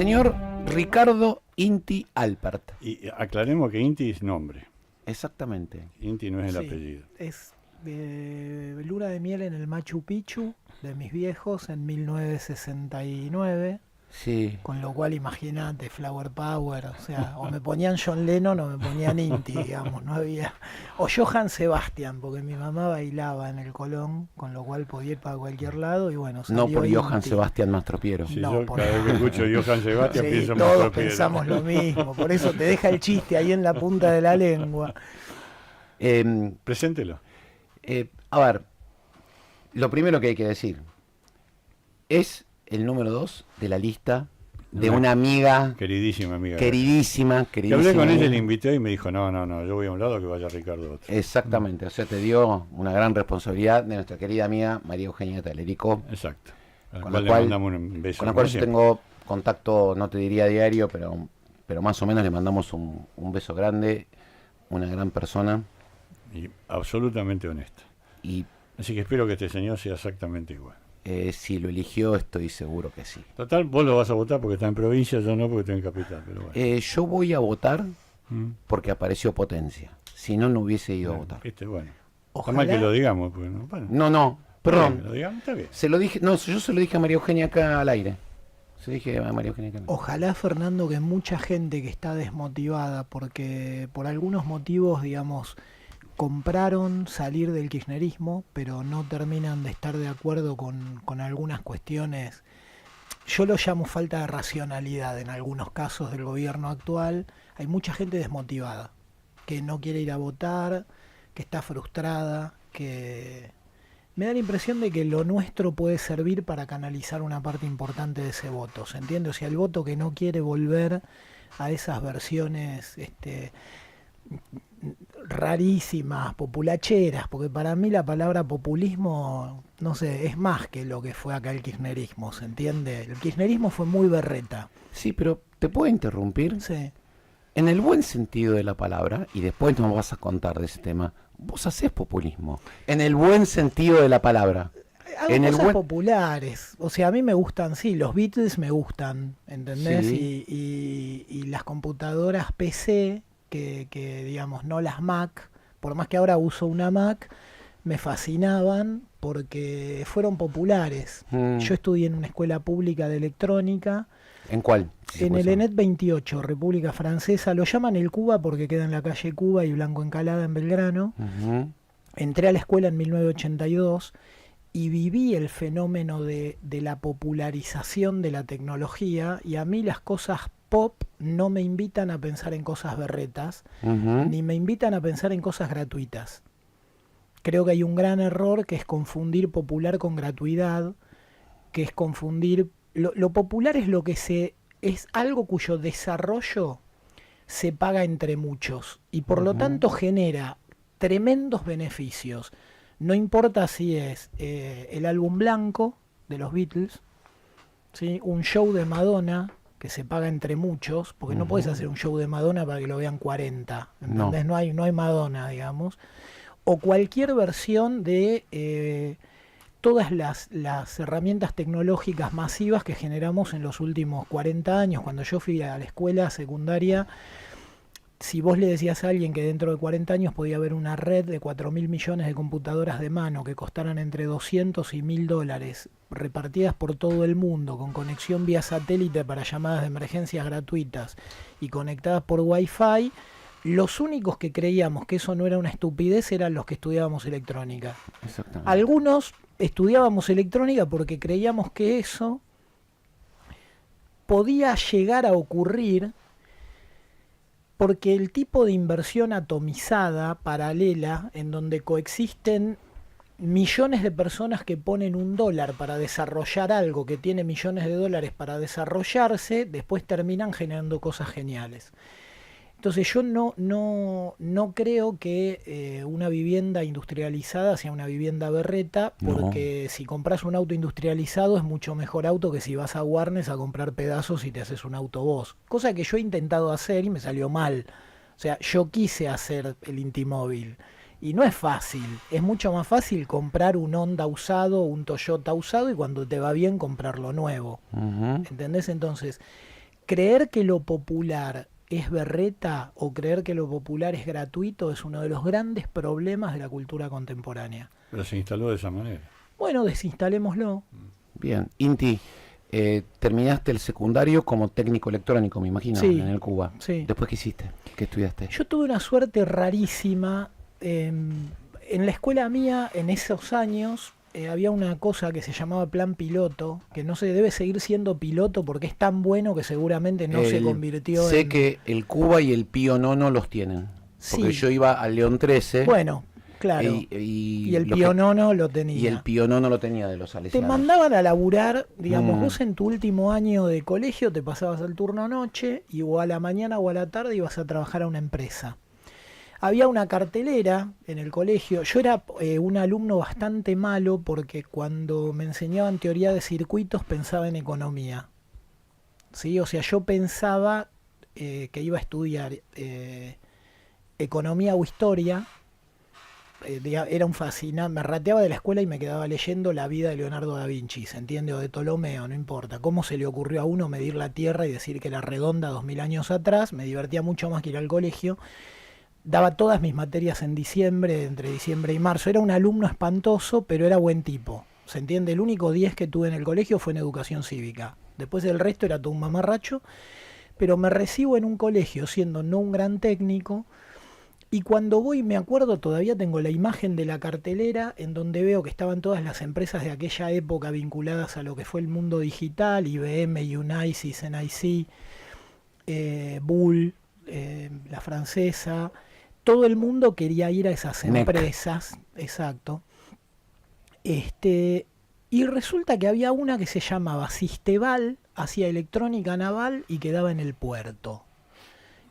señor Ricardo Inti Alpert. Y aclaremos que Inti es nombre. Exactamente. Inti no es el apellido. Es luna de miel en el Machu Picchu de mis viejos en 1969. Sí. Con lo cual, imagínate, Flower Power, o sea, o me ponían John Lennon o me ponían Inti, digamos, no había. O Johann Sebastian, porque mi mamá bailaba en el Colón, con lo cual podía ir para cualquier lado y bueno, No por Inti. Johann Sebastián Mastropiero. Sí, No, yo por cada vez que escucho Johann Sebastián Sí, pienso en todos Mastropiero. pensamos lo mismo, por eso te deja el chiste ahí en la punta de la lengua. Preséntelo. A ver, lo primero que hay que decir es el número 2 de la lista de una amiga Queridísima amiga. queridísima. Que hablé con ella, le invité y me dijo, no, yo voy a un lado, que vaya Ricardo a otro. Exactamente, o sea, te dio una gran responsabilidad de nuestra querida amiga María Eugenia Talerico. Exacto. A Con la la cual le cual, mandamos un beso. con la cual yo tengo contacto, no te diría diario, pero más o menos le mandamos un beso grande, una gran persona. Y absolutamente honesta. Y Así que espero que este señor sea exactamente igual. si lo eligió, estoy seguro que sí. Total, vos lo vas a votar porque está en provincia, yo no porque estoy en capital. Pero bueno. Yo voy a votar Mm. porque apareció Potencia. Si no, no hubiese ido a votar. Bueno. Está Ojalá, mal que lo digamos. Pues, ¿no? Bueno, No, perdón. Lo digamos, está bien. Se lo dije, no, yo se lo dije a María Eugenia acá al aire. Se lo dije a María Eugenia acá al aire. ojalá, Fernando, que mucha gente que está desmotivada porque por algunos motivos, digamos, compraron salir del kirchnerismo, pero no terminan de estar de acuerdo con algunas cuestiones. Yo lo llamo falta de racionalidad en algunos casos del gobierno actual. Hay mucha gente desmotivada, que no quiere ir a votar, que está frustrada, que me da la impresión de que lo nuestro puede servir para canalizar una parte importante de ese voto, ¿se entiende? O sea, el voto que no quiere volver a esas versiones rarísimas, populacheras, porque para mí la palabra populismo, no sé, es más que lo que fue acá el kirchnerismo, ¿se entiende? El kirchnerismo fue muy berreta. Sí, pero ¿te puedo interrumpir? Sí. En el buen sentido de la palabra, y después nos vas a contar de ese tema, vos hacés populismo. En el buen sentido de la palabra. Hago En el cosas buen- populares, o sea, a mí me gustan, sí, los Beatles me gustan, ¿entendés? Sí. Y las computadoras PC, que digamos, no las Mac, por más que ahora uso una Mac, me fascinaban porque fueron populares. Yo estudié en una escuela pública de electrónica, ¿En cuál? Sí, en pues, el ENET 28, República Francesa, lo llaman el Cuba porque queda en la calle Cuba y Blanco Encalada en Belgrano. Ujú. Entré a la escuela en 1982 y viví el fenómeno de la popularización de la tecnología, y a mí las cosas pop no me invitan a pensar en cosas berretas, Ujú. ni me invitan a pensar en cosas gratuitas. Creo que hay un gran error que es confundir popular con gratuidad, que es confundir... Lo popular es lo que es algo cuyo desarrollo se paga entre muchos y por lo tanto genera tremendos beneficios. No importa si es el álbum blanco de los Beatles, ¿sí? Un show de Madonna que se paga entre muchos, porque no puedes hacer un show de Madonna para que lo vean 40, ¿entendés? No hay Madonna, digamos. O cualquier versión de todas las herramientas tecnológicas masivas que generamos en los últimos 40 años. Cuando yo fui a la escuela secundaria, si vos le decías a alguien que dentro de 40 años podía haber una red de 4.000 millones de computadoras de mano que costaran entre 200 y 1.000 dólares, repartidas por todo el mundo, con conexión vía satélite para llamadas de emergencias gratuitas y conectadas por Wi-Fi, los únicos que creíamos que eso no era una estupidez eran los que estudiábamos electrónica. Exactamente. Algunos estudiábamos electrónica porque creíamos que eso podía llegar a ocurrir porque el tipo de inversión atomizada, paralela, en donde coexisten millones de personas que ponen $1 para desarrollar algo que tiene millones de dólares para desarrollarse, después terminan generando cosas geniales. Entonces yo no creo que una vivienda industrializada sea una vivienda berreta, porque si compras un auto industrializado es mucho mejor auto que si vas a Warnes a comprar pedazos y te haces un auto vos. Cosa que yo he intentado hacer y me salió mal. O sea, yo quise hacer el Intimóvil y no es fácil. Es mucho más fácil comprar un Honda usado, un Toyota usado y cuando te va bien comprarlo nuevo. ¿Entendés? Entonces... creer que lo popular es berreta o creer que lo popular es gratuito es uno de los grandes problemas de la cultura contemporánea. Pero se instaló de esa manera. Bueno, desinstalémoslo. Bien, Inti, terminaste el secundario como técnico electrónico, me imagino, Sí, en el Cuba. sí. ¿Después qué hiciste? ¿Qué estudiaste? Yo tuve una suerte rarísima. En la escuela mía, en esos años, había una cosa que se llamaba plan piloto, que no se debe seguir siendo piloto porque es tan bueno que seguramente no se convirtió Sé en... que el Cuba y el Pío Nono los tienen. Porque Sí. yo iba al León 13 Bueno, claro. Y el pionono lo tenía. Y el Pío Nono lo tenía de los Te salesianos. mandaban a laburar, digamos, Mm. vos en tu último año de colegio te pasabas el turno noche y o a la mañana o a la tarde ibas a trabajar a una empresa. Había una cartelera en el colegio. Yo era un alumno bastante malo porque cuando me enseñaban teoría de circuitos pensaba en economía. ¿Sí? O sea, yo pensaba que iba a estudiar economía o historia. Era un fascinante, me rateaba de la escuela y me quedaba leyendo la vida de Leonardo da Vinci, ¿se entiende? O de Ptolomeo, no importa. ¿Cómo se le ocurrió a uno medir la Tierra y decir que era redonda 2000 años atrás? Me divertía mucho más que ir al colegio. Daba todas mis materias en diciembre, entre diciembre y marzo. Era un alumno espantoso, pero era buen tipo. ¿Se entiende? El único 10 que tuve en el colegio fue en educación cívica. Después el resto era todo un mamarracho. Pero me recibo en un colegio siendo no un gran técnico. Y cuando voy, me acuerdo, todavía tengo la imagen de la cartelera en donde veo que estaban todas las empresas de aquella época vinculadas a lo que fue el mundo digital, IBM, Unisys, NIC, Bull, la francesa. Todo el mundo quería ir a esas NEC. empresas, exacto. Y resulta que había una que se llamaba Sisteval, hacía electrónica naval y quedaba en el puerto.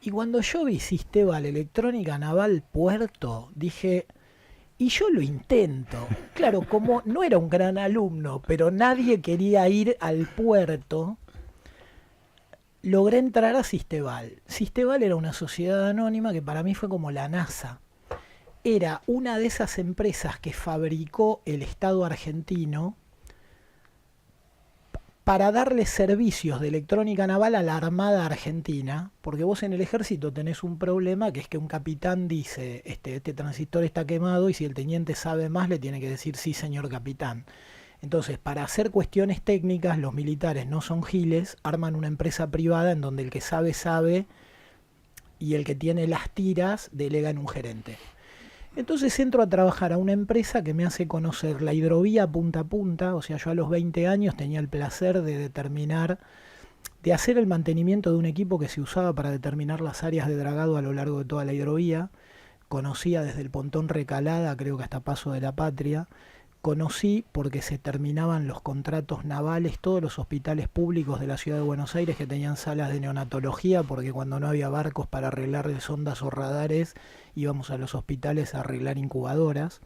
Y cuando yo vi Sisteval, electrónica naval, puerto, dije, y yo lo intento. Claro, como no era un gran alumno, pero nadie quería ir al puerto, logré entrar a Sisteval. Sisteval era una sociedad anónima que para mí fue como la NASA. Era una de esas empresas que fabricó el Estado argentino para darle servicios de electrónica naval a la Armada Argentina, porque vos en el ejército tenés un problema que es que un capitán dice, este transistor está quemado y si el teniente sabe más le tiene que decir sí señor capitán. Entonces, para hacer cuestiones técnicas, los militares no son giles, arman una empresa privada en donde el que sabe, sabe, y el que tiene las tiras delega en un gerente. Entonces entro a trabajar a una empresa que me hace conocer la hidrovía punta a punta, o sea, yo a los 20 años tenía el placer de determinar, de hacer el mantenimiento de un equipo que se usaba para determinar las áreas de dragado a lo largo de toda la hidrovía. Conocía desde el Pontón Recalada, creo que hasta Paso de la Patria. Conocí porque se terminaban los contratos navales, todos los hospitales públicos de la ciudad de Buenos Aires que tenían salas de neonatología, porque cuando no había barcos para arreglar sondas o radares, íbamos a los hospitales a arreglar incubadoras.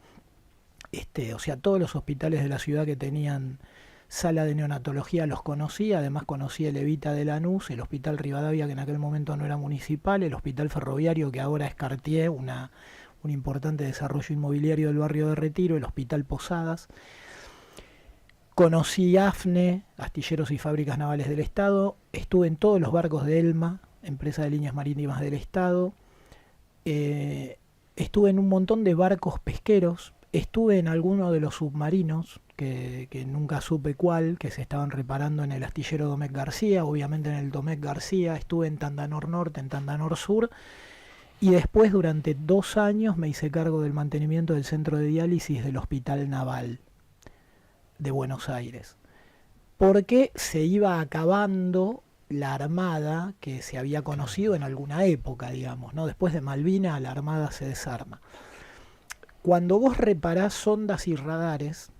O sea, todos los hospitales de la ciudad que tenían sala de neonatología los conocí, además conocí el Evita de Lanús, el Hospital Rivadavia, que en aquel momento no era municipal, el Hospital Ferroviario, que ahora es Cartier, un importante desarrollo inmobiliario del barrio de Retiro, el Hospital Posadas. Conocí AFNE, Astilleros y Fábricas Navales del Estado. Estuve en todos los barcos de ELMA, empresa de líneas marítimas del Estado. Estuve en un montón de barcos pesqueros. Estuve en alguno de los submarinos, que nunca supe cuál, que se estaban reparando en el astillero Domecq García, obviamente en el Domecq García. Estuve en Tandanor Norte, en Tandanor Sur. Y después, durante 2 años, me hice cargo del mantenimiento del centro de diálisis del Hospital Naval de Buenos Aires. Porque se iba acabando la armada que se había conocido en alguna época, digamos, ¿no? Después de Malvinas, la armada se desarma. Cuando vos reparás sondas y radares,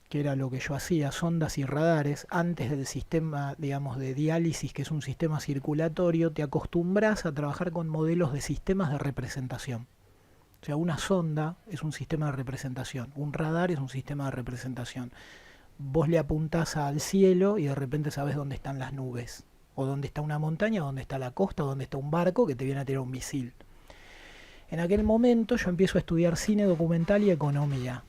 que era lo que yo hacía, sondas y radares, antes del sistema, digamos, de diálisis, que es un sistema circulatorio, te acostumbras a trabajar con modelos de sistemas de representación. O sea, una sonda es un sistema de representación, un radar es un sistema de representación. Vos le apuntás al cielo y de repente sabés dónde están las nubes, o dónde está una montaña, o dónde está la costa, o dónde está un barco que te viene a tirar un misil. En aquel momento yo empiezo a estudiar cine documental y economía.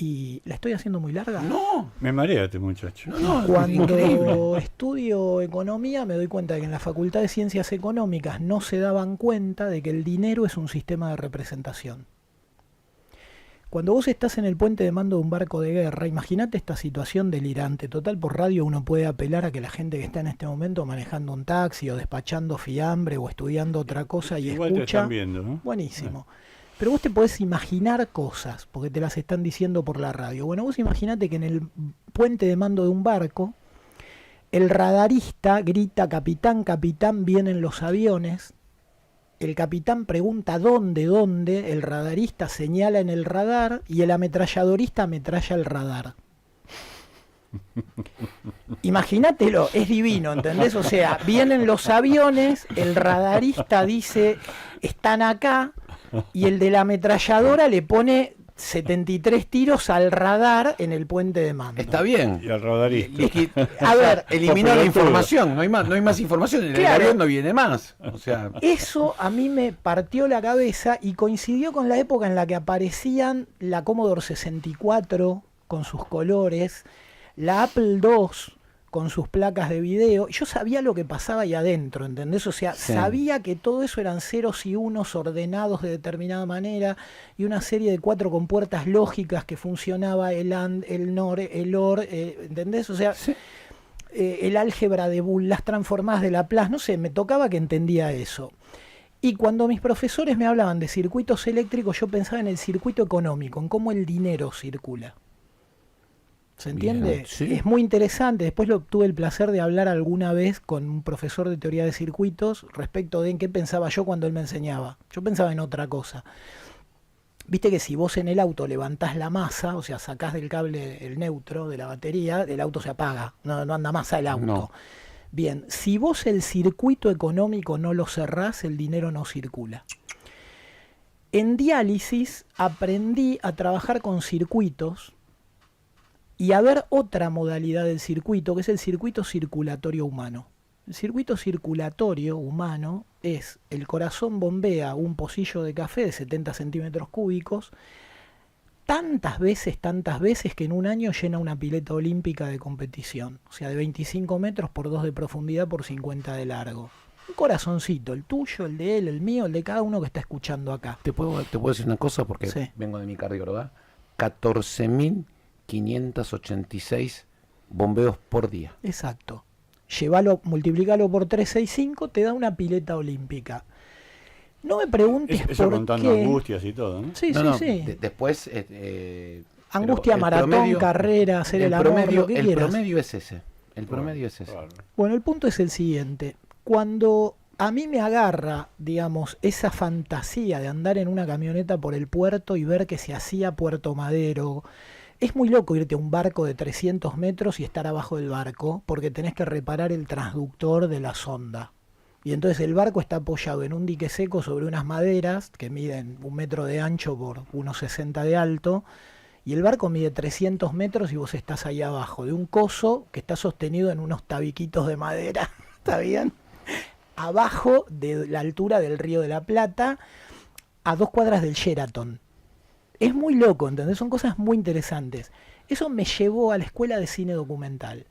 Y la estoy haciendo muy larga. No, Me marea este muchacho. no, Cuando estudio economía me doy cuenta de que en la Facultad de Ciencias Económicas no se daban cuenta de que el dinero es un sistema de representación. Cuando vos estás en el puente de mando de un barco de guerra, imagínate esta situación delirante. Total, por radio uno puede apelar a que la gente que está en este momento manejando un taxi o despachando fiambre o estudiando otra cosa y Igual te escucha. están viendo, ¿no? Buenísimo. Pero vos te podés imaginar cosas, porque te las están diciendo por la radio. Bueno, vos imaginate que en el puente de mando de un barco, el radarista grita, capitán, capitán, vienen los aviones. El capitán pregunta dónde, el radarista señala en el radar y el ametralladorista ametralla el radar. Imagínatelo, es divino, ¿entendés? O sea, vienen los aviones, el radarista dice, están acá, y el de la ametralladora le pone 73 tiros al radar en el puente de mando. está bien. Y al radarista. Es que, a ver, eliminó la Pelotudo. información, no hay más información, en el Claro. avión no viene más. O sea, Eso a mí me partió la cabeza y coincidió con la época en la que aparecían la Commodore 64 con sus colores, la Apple II con sus placas de video. Yo sabía lo que pasaba ahí adentro, ¿entendés? O sea, Sí. sabía que todo eso eran ceros y unos ordenados de determinada manera y una serie de 4 compuertas lógicas que funcionaba el AND, el NOR, el OR, ¿entendés? O sea, el álgebra de Boole, las transformadas de Laplace, no sé, me tocaba que entendía eso. Y cuando mis profesores me hablaban de circuitos eléctricos, yo pensaba en el circuito económico, en cómo el dinero circula. ¿Se entiende? Bien, sí. Es muy interesante. Después tuve el placer de hablar alguna vez con un profesor de teoría de circuitos respecto de en qué pensaba yo cuando él me enseñaba. Yo pensaba en otra cosa. Viste que si vos en el auto levantás la masa, o sea, sacás del cable el neutro de la batería, el auto se apaga, no anda más el auto. No. Bien, si vos el circuito económico no lo cerrás, el dinero no circula. En diálisis aprendí a trabajar con circuitos y a ver otra modalidad del circuito, que es el circuito circulatorio humano. El circuito circulatorio humano es el corazón bombea un pocillo de café de 70 centímetros cúbicos tantas veces que en un año llena una pileta olímpica de competición. O sea, de 25 metros por 2 de profundidad por 50 de largo. Un corazoncito, el tuyo, el de él, el mío, el de cada uno que está escuchando acá. ¿Te puedo decir una cosa? Porque Sí. vengo de mi cardio, ¿verdad? 14.586 bombeos por día. Exacto. Multiplicalo por 365, te da una pileta olímpica. No me preguntes Eso por contando qué. angustias y todo, ¿no? Sí, No, sí, no, sí. después... Angustia, pero maratón, carrera, hacer el amor, lo que el quieras. promedio es ese. El promedio es ese. Claro. Bueno, el punto es el siguiente. Cuando a mí me agarra, digamos, esa fantasía de andar en una camioneta por el puerto y ver que se hacía Puerto Madero, es muy loco irte a un barco de 300 metros y estar abajo del barco porque tenés que reparar el transductor de la sonda. Y entonces el barco está apoyado en un dique seco sobre unas maderas que miden 1 metro de ancho por 1,60 de alto. Y el barco mide 300 metros y vos estás ahí abajo de un coso que está sostenido en unos tabiquitos de madera. ¿Está bien? Abajo de la altura del Río de la Plata, a 2 cuadras del Sheraton. Es muy loco, ¿entendés? Son cosas muy interesantes. Eso me llevó a la escuela de cine documental.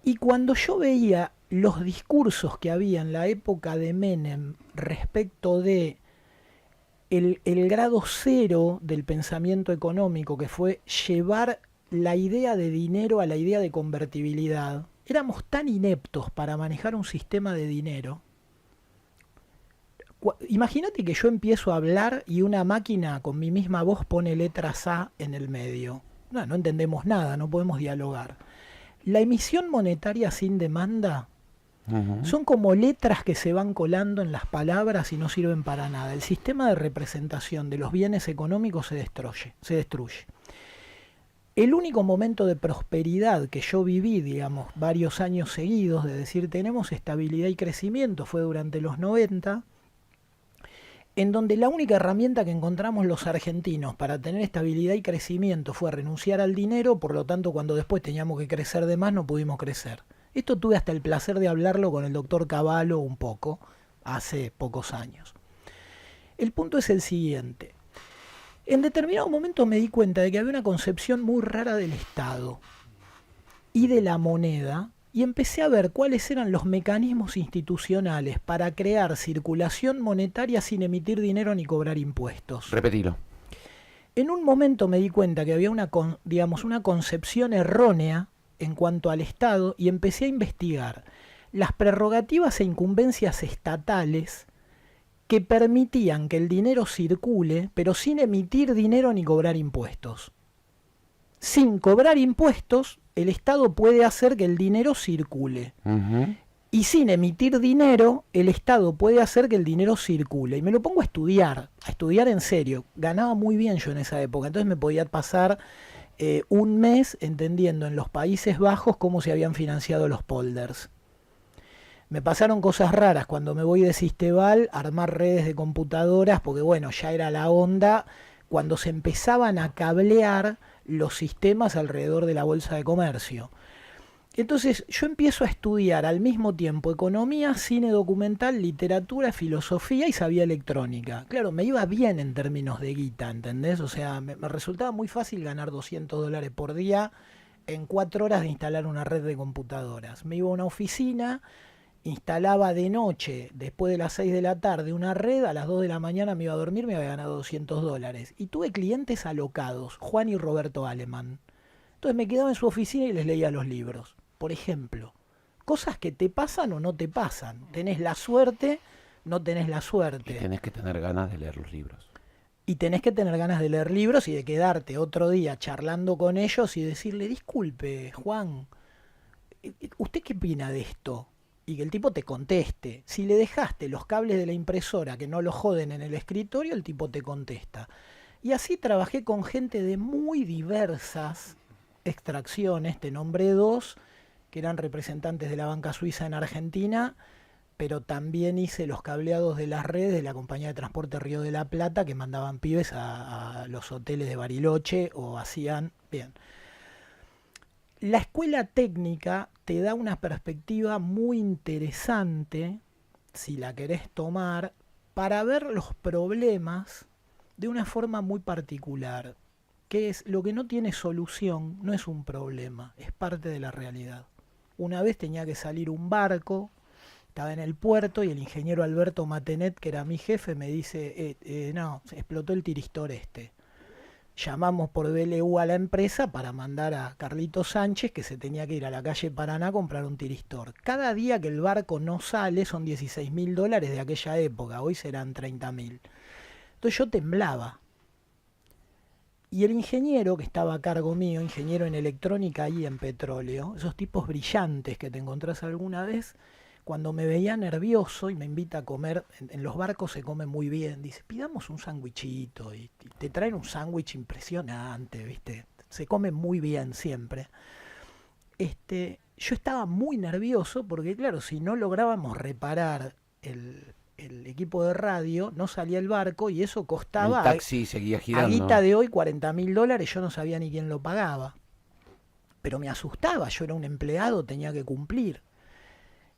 Y cuando yo veía los discursos que había en la época de Menem respecto de el grado cero del pensamiento económico, que fue llevar la idea de dinero a la idea de convertibilidad, éramos tan ineptos para manejar un sistema de dinero. Imagínate que yo empiezo a hablar y una máquina con mi misma voz pone letras A en el medio. No entendemos nada, no podemos dialogar. La emisión monetaria sin demanda son como letras que se van colando en las palabras y no sirven para nada. El sistema de representación de los bienes económicos se destruye. El único momento de prosperidad que yo viví, digamos, varios años seguidos, de decir tenemos estabilidad y crecimiento, fue durante los 90, en donde la única herramienta que encontramos los argentinos para tener estabilidad y crecimiento fue renunciar al dinero, por lo tanto cuando después teníamos que crecer de más no pudimos crecer. Esto tuve hasta el placer de hablarlo con el doctor Cavallo un poco, hace pocos años. El punto es el siguiente. En determinado momento me di cuenta de que había una concepción muy rara del Estado y de la moneda, y empecé a ver cuáles eran los mecanismos institucionales para crear circulación monetaria sin emitir dinero ni cobrar impuestos. Repetilo. En un momento me di cuenta que había una concepción errónea en cuanto al Estado y empecé a investigar las prerrogativas e incumbencias estatales que permitían que el dinero circule, pero sin emitir dinero ni cobrar impuestos. Sin cobrar impuestos, el Estado puede hacer que el dinero circule. Y sin emitir dinero, el Estado puede hacer que el dinero circule. Y me lo pongo a estudiar en serio. Ganaba muy bien yo en esa época, entonces me podía pasar un mes entendiendo en los Países Bajos cómo se habían financiado los polders. Me pasaron cosas raras cuando me voy de Sisteval a armar redes de computadoras, porque bueno, ya era la onda cuando se empezaban a cablear los sistemas alrededor de la Bolsa de Comercio. Entonces yo empiezo a estudiar al mismo tiempo economía, cine documental, literatura, filosofía y sabía electrónica. Claro, me iba bien en términos de guita, ¿entendés? O sea, me resultaba muy fácil ganar $200 por día en 4 horas de instalar una red de computadoras. Me iba a una oficina, instalaba de noche, después de las 6 de la tarde, una red, a las 2 de la mañana me iba a dormir, me había ganado $200. Y tuve clientes alocados, Juan y Roberto Alemán. Entonces me quedaba en su oficina y les leía los libros. Por ejemplo, cosas que te pasan o no te pasan. Tenés la suerte, no tenés la suerte. Y tenés que tener ganas de leer los libros. Y tenés que tener ganas de leer libros y de quedarte otro día charlando con ellos y decirle, disculpe, Juan, ¿usted qué opina de esto? Y que el tipo te conteste. Si le dejaste los cables de la impresora que no lo joden en el escritorio, el tipo te contesta. Y así trabajé con gente de muy diversas extracciones, te nombré 2, que eran representantes de la banca suiza en Argentina, pero también hice los cableados de las redes de la compañía de transporte Río de la Plata, que mandaban pibes a los hoteles de Bariloche o hacían... Bien. La escuela técnica te da una perspectiva muy interesante, si la querés tomar, para ver los problemas de una forma muy particular, que es lo que no tiene solución, no es un problema, es parte de la realidad. Una vez tenía que salir un barco, estaba en el puerto y el ingeniero Alberto Matenet, que era mi jefe, me dice, no, se explotó el tiristor este. Llamamos por BLU a la empresa para mandar a Carlito Sánchez, que se tenía que ir a la calle Paraná a comprar un tiristor. Cada día que el barco no sale son $16.000 de aquella época, hoy serán 30.000. Entonces yo temblaba. Y el ingeniero que estaba a cargo mío, ingeniero en electrónica y en petróleo, esos tipos brillantes que te encontrás alguna vez, cuando me veía nervioso y me invita a comer, en los barcos se come muy bien, dice, pidamos un sándwichito, y te traen un sándwich impresionante, ¿viste? Se come muy bien siempre. Yo estaba muy nervioso porque, claro, si no lográbamos reparar el equipo de radio, no salía el barco y eso costaba, el taxi seguía girando. A guita de hoy, $40.000, yo no sabía ni quién lo pagaba. Pero me asustaba, yo era un empleado, tenía que cumplir.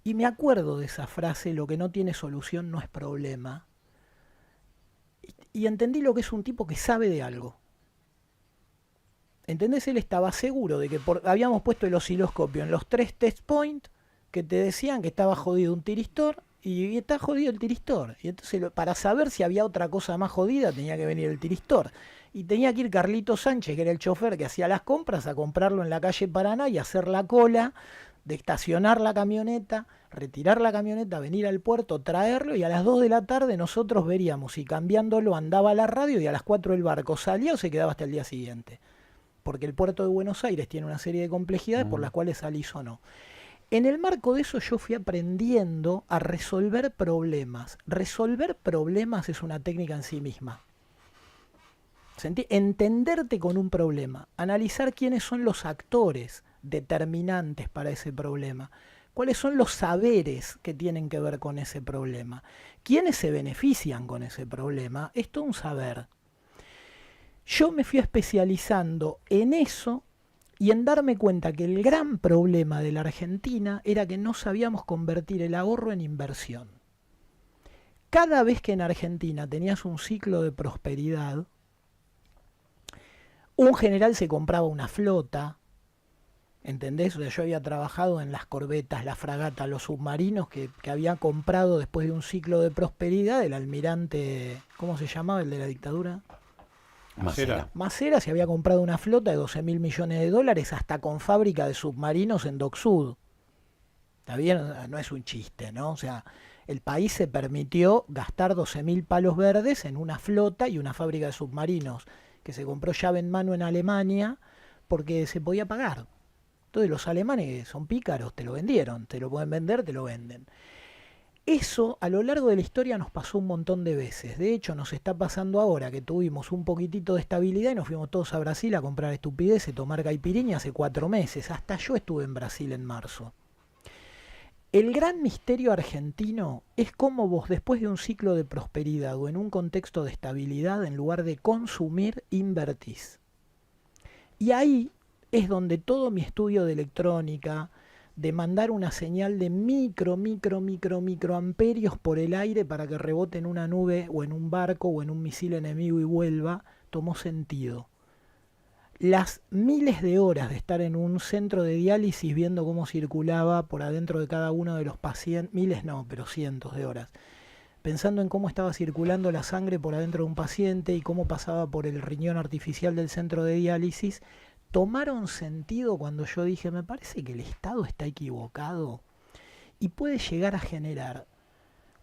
Y me acuerdo de esa frase, lo que no tiene solución no es problema. Y entendí lo que es un tipo que sabe de algo. ¿Entendés? Él estaba seguro de que habíamos puesto el osciloscopio en los 3 test points que te decían que estaba jodido un tiristor y está jodido el tiristor. Y entonces para saber si había otra cosa más jodida tenía que venir el tiristor. Y tenía que ir Carlito Sánchez, que era el chofer que hacía las compras, a comprarlo en la calle Paraná y hacer la cola de estacionar la camioneta, retirar la camioneta, venir al puerto, traerlo y a las 2 de la tarde nosotros veríamos si cambiándolo andaba la radio y a las 4 el barco salía o se quedaba hasta el día siguiente. Porque el puerto de Buenos Aires tiene una serie de complejidades por las cuales salís o no. En el marco de eso yo fui aprendiendo a resolver problemas. Resolver problemas es una técnica en sí misma. Entenderte con un problema, analizar quiénes son los actores determinantes para ese problema, cuáles son los saberes que tienen que ver con ese problema, quiénes se benefician con ese problema, es todo un saber. Yo me fui especializando en eso y en darme cuenta que el gran problema de la Argentina era que no sabíamos convertir el ahorro en inversión. Cada vez que en Argentina tenías un ciclo de prosperidad, Un general se compraba una flota, ¿entendés? O sea, yo había trabajado en las corbetas, las fragatas, los submarinos que había comprado después de un ciclo de prosperidad el almirante, ¿cómo se llamaba el de la dictadura? Macera. Macera se había comprado una flota de 12.000 millones de dólares hasta con fábrica de submarinos en Dock Sud. ¿Está bien? No es un chiste, ¿no? O sea, el país se permitió gastar 12.000 palos verdes en una flota y una fábrica de submarinos que se compró llave en mano en Alemania porque se podía pagar. Entonces los alemanes son pícaros, te lo vendieron, te lo pueden vender, te lo venden. Eso a lo largo de la historia nos pasó un montón de veces. De hecho, nos está pasando ahora que tuvimos un poquitito de estabilidad y nos fuimos todos a Brasil a comprar estupideces, tomar caipirinha hace 4 meses. Hasta yo estuve en Brasil en marzo. El gran misterio argentino es cómo vos, después de un ciclo de prosperidad o en un contexto de estabilidad, en lugar de consumir, invertís. Y ahí es donde todo mi estudio de electrónica, de mandar una señal de microamperios por el aire para que rebote en una nube o en un barco o en un misil enemigo y vuelva, tomó sentido. Las miles de horas de estar en un centro de diálisis viendo cómo circulaba por adentro de cada uno de los pacientes, miles no, pero cientos de horas, pensando en cómo estaba circulando la sangre por adentro de un paciente y cómo pasaba por el riñón artificial del centro de diálisis, tomaron sentido cuando yo dije, me parece que el Estado está equivocado y puede llegar a generar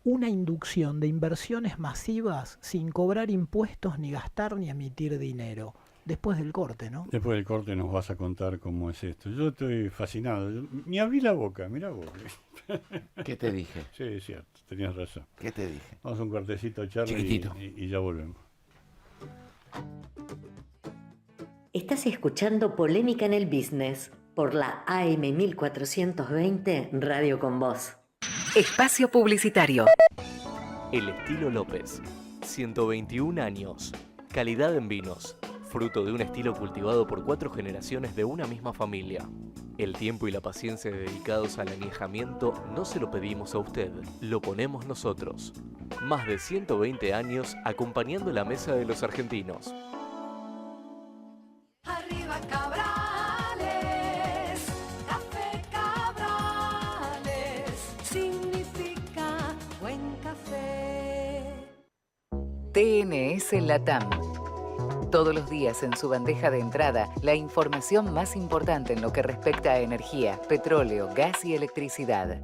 una inducción de inversiones masivas sin cobrar impuestos, ni gastar, ni emitir dinero. Después del corte, ¿no? Después del corte nos vas a contar cómo es esto. Yo estoy fascinado. Ni abrí la boca, mirá vos. ¿Qué te dije? Sí, es cierto, tenías razón. ¿Qué te dije? Vamos a un cuartecito, Charlie, Chiquitito. y ya volvemos. Estás escuchando Polémica en el Business por la AM 1420 Radio con Voz. Espacio publicitario. El estilo López. 121 años. Calidad en vinos. Fruto de un estilo cultivado por 4 generaciones de una misma familia. El tiempo y la paciencia dedicados al añejamiento no se lo pedimos a usted, lo ponemos nosotros. Más de 120 años acompañando la mesa de los argentinos. Arriba Cabrales, café Cabrales, significa buen café. TNS Latam. Todos los días en su bandeja de entrada, la información más importante en lo que respecta a energía, petróleo, gas y electricidad.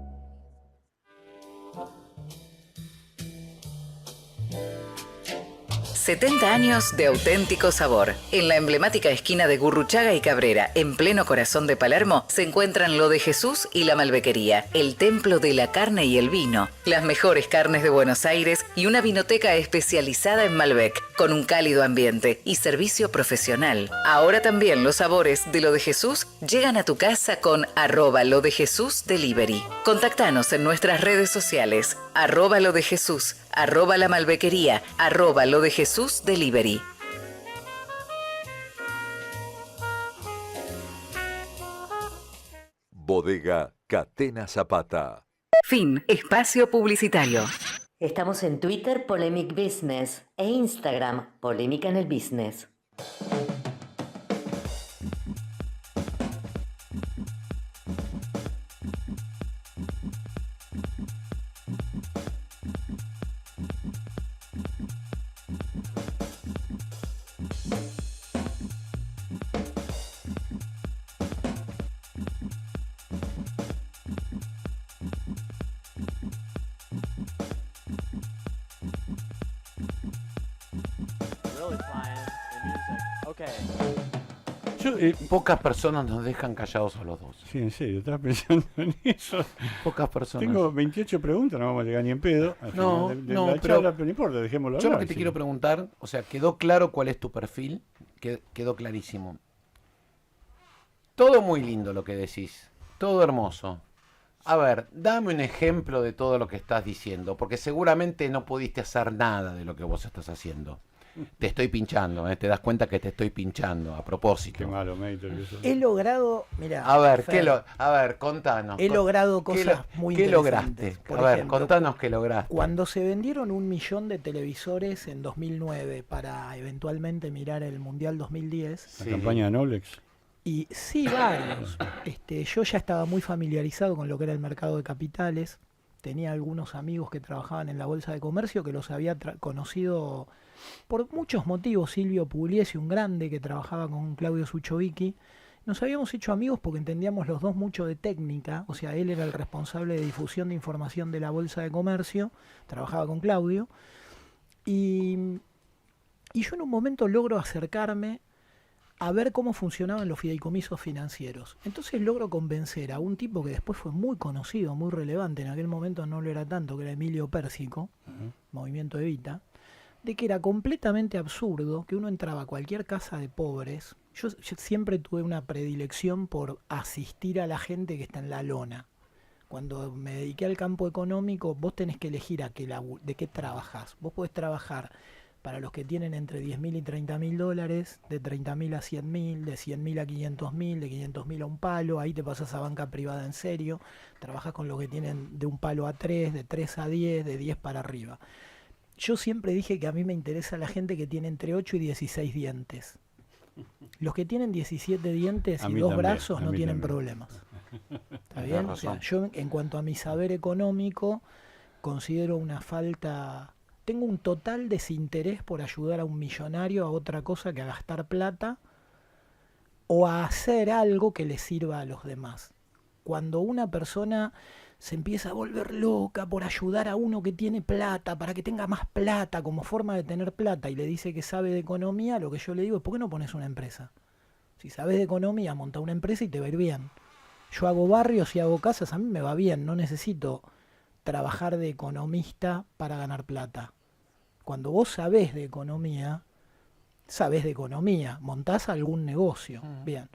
...70 años de auténtico sabor. En la emblemática esquina de Gurruchaga y Cabrera, en pleno corazón de Palermo, se encuentran Lo de Jesús y La Malbequería, el templo de la carne y el vino. Las mejores carnes de Buenos Aires y una vinoteca especializada en Malbec, con un cálido ambiente y servicio profesional. Ahora también los sabores de Lo de Jesús llegan a tu casa con @LoDeJesúsDelivery. Contactanos en nuestras redes sociales, @LoDeJesús, @La Malbequería, @LoDeJesúsDelivery. Bodega Catena Zapata. Fin. Espacio publicitario. Estamos en Twitter Polemic Business e Instagram Polémica en el Business. Pocas personas nos dejan callados a los dos. Sí, en serio, estaba pensando en eso. Pocas personas. Tengo 28 preguntas, no vamos a llegar ni en pedo. Al No, final de no, la pero charla, pero no importa, dejémoslo Yo hablar. lo que te sí. quiero preguntar, o sea, quedó claro cuál es tu perfil, quedó clarísimo. Todo muy lindo lo que decís, todo hermoso. A ver, dame un ejemplo de todo lo que estás diciendo, porque seguramente no pudiste hacer nada de lo que vos estás haciendo. Te estoy pinchando, te das cuenta que te estoy pinchando a Qué propósito. malo, Mater, que sos. He logrado, mira, A ver, Fer, a ver, contanos. he logrado cosas muy ¿Qué interesantes. lograste? Por A ver, ejemplo, contanos qué lograste. cuando se vendieron 1 millón de televisores en 2009 para eventualmente mirar el Mundial 2010, La Sí. campaña de Noblex. y sí, varios, yo ya estaba muy familiarizado con lo que era el mercado de capitales, tenía algunos amigos que trabajaban en la Bolsa de Comercio que los había conocido por muchos motivos. Silvio Pugliese, un grande que trabajaba con Claudio Suchovicki. Nos habíamos hecho amigos porque entendíamos los dos mucho de técnica, o sea, él era el responsable de difusión de información de la Bolsa de Comercio, trabajaba con Claudio, y yo en un momento logro acercarme a ver cómo funcionaban los fideicomisos financieros. Entonces logro convencer a un tipo que después fue muy conocido, muy relevante, en aquel momento no lo era tanto, que era Emilio Pérsico, Movimiento Evita, de que era completamente absurdo que uno entraba a cualquier casa de pobres. Yo siempre tuve una predilección por asistir a la gente que está en la lona. Cuando me dediqué al campo económico, vos tenés que elegir de qué trabajás. Vos podés trabajar para los que tienen entre 10.000 y 30.000 dólares, de 30.000 a 100.000, de 100.000 a 500.000, de 500.000 a un palo, ahí te pasas a banca privada en serio, trabajás con los que tienen de un palo a 3, de 3 a 10, de 10 para arriba. Yo siempre dije que a mí me interesa la gente que tiene entre 8 y 16 dientes. Los que tienen 17 dientes A y mí 2 también, brazos a no mí tienen también. problemas. ¿Está Tenés bien? O sea, razón. yo en cuanto a mi saber económico considero una falta. Tengo un total desinterés por ayudar a un millonario a otra cosa que a gastar plata o a hacer algo que le sirva a los demás. Cuando una persona se empieza a volver loca por ayudar a uno que tiene plata, para que tenga más plata, como forma de tener plata, y le dice que sabe de economía, lo que yo le digo es, ¿por qué no pones una empresa? Si sabes de economía, monta una empresa y te va a ir bien. Yo hago barrios y hago casas, a mí me va bien, no necesito trabajar de economista para ganar plata. Cuando vos sabés de economía, montás algún negocio. Bien.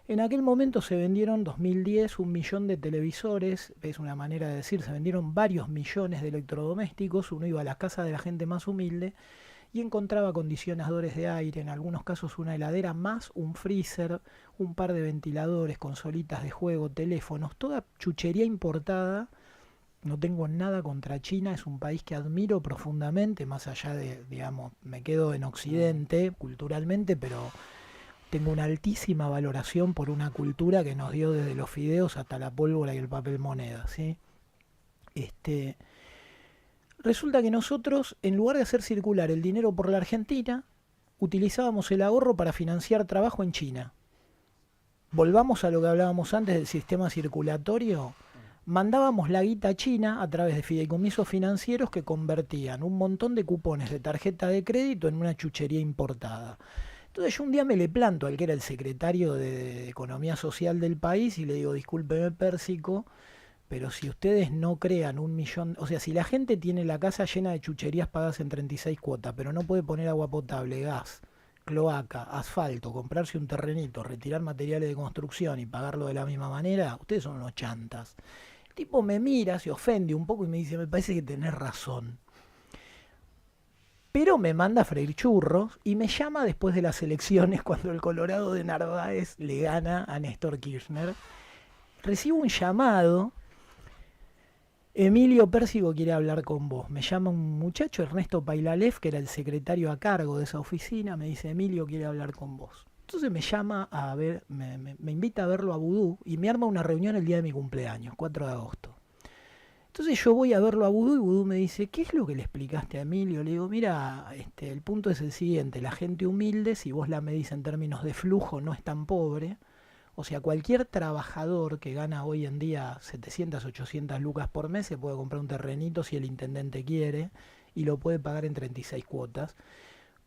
En aquel momento se vendieron 2010 1 millón de televisores, es una manera de decir, se vendieron varios millones de electrodomésticos, uno iba a las casas de la gente más humilde y encontraba acondicionadores de aire, en algunos casos una heladera más un freezer, un par de ventiladores, consolitas de juego, teléfonos, toda chuchería importada. No tengo nada contra China, es un país que admiro profundamente, más allá de, digamos, me quedo en Occidente culturalmente, pero tengo una altísima valoración por una cultura que nos dio desde los fideos hasta la pólvora y el papel moneda, ¿sí? Resulta que nosotros, en lugar de hacer circular el dinero por la Argentina, utilizábamos el ahorro para financiar trabajo en China. Volvamos a lo que hablábamos antes del sistema circulatorio. Mandábamos la guita a China a través de fideicomisos financieros que convertían un montón de cupones de tarjeta de crédito en una chuchería importada. Entonces yo un día me le planto al que era el secretario de Economía Social del país y le digo, discúlpeme Pérsico, pero si ustedes no crean 1 millón, o sea, si la gente tiene la casa llena de chucherías pagadas en 36 cuotas, pero no puede poner agua potable, gas, cloaca, asfalto, comprarse un terrenito, retirar materiales de construcción y pagarlo de la misma manera, ustedes son unos chantas. El tipo me mira, se ofende un poco y me dice, me parece que tenés razón. Pero me manda a freír churros y me llama después de las elecciones cuando el Colorado de Narváez le gana a Néstor Kirchner. Recibo un llamado. Emilio Pérsico quiere hablar con vos. Me llama un muchacho, Ernesto Pailalev, que era el secretario a cargo de esa oficina. Me dice, Emilio quiere hablar con vos. Entonces me llama a ver, me invita a verlo a Vudú y me arma una reunión el día de mi cumpleaños, 4 de agosto. Entonces yo voy a verlo a Vudú y Vudú me dice, ¿qué es lo que le explicaste a Emilio? Le digo, mira, el punto es el siguiente, la gente humilde, si vos la medís en términos de flujo, no es tan pobre. O sea, cualquier trabajador que gana hoy en día 700, 800 lucas por mes se puede comprar un terrenito si el intendente quiere y lo puede pagar en 36 cuotas.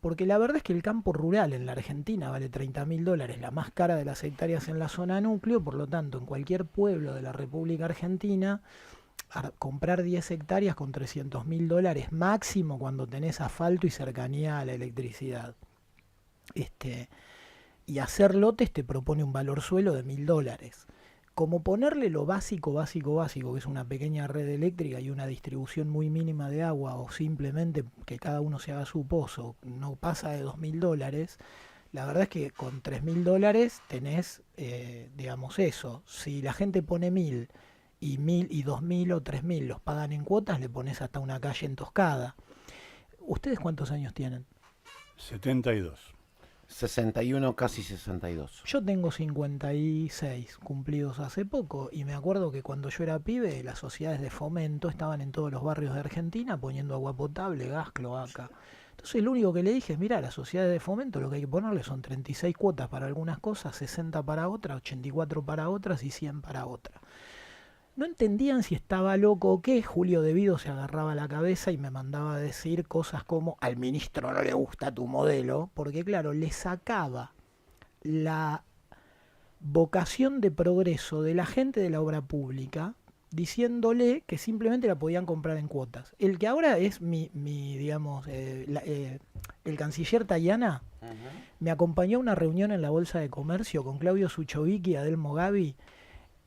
Porque la verdad es que el campo rural en la Argentina vale 30.000 dólares, la más cara de las hectáreas en la zona núcleo, por lo tanto, en cualquier pueblo de la República Argentina, comprar 10 hectáreas con 300.000 dólares máximo cuando tenés asfalto y cercanía a la electricidad. Y hacer lotes te propone un valor suelo de 1.000 dólares. como ponerle lo básico, que es una pequeña red eléctrica y una distribución muy mínima de agua, o simplemente que cada uno se haga su pozo, no pasa de $2.000, la verdad es que con $3.000 tenés, digamos eso. Si la gente pone 1.000 y 1.000 y 2.000 o 3.000 los pagan en cuotas, le pones hasta una calle en Toscada. ¿Ustedes cuántos años tienen? 72. 61, casi 62. Yo tengo 56 cumplidos hace poco, y me acuerdo que cuando yo era pibe las sociedades de fomento estaban en todos los barrios de Argentina poniendo agua potable, gas, cloaca. Entonces lo único que le dije es, mira, las sociedades de fomento lo que hay que ponerle son 36 cuotas para algunas cosas, 60 para otras, 84 para otras y 100 para otras. No entendían si estaba loco o qué. Julio De Vido se agarraba la cabeza y me mandaba a decir cosas como: al ministro no le gusta tu modelo, porque claro, le sacaba la vocación de progreso de la gente de la obra pública, diciéndole que simplemente la podían comprar en cuotas. El que ahora es digamos, el canciller Tajana, me acompañó a una reunión en la Bolsa de Comercio con Claudio Suchovicki y Adelmo Gavi.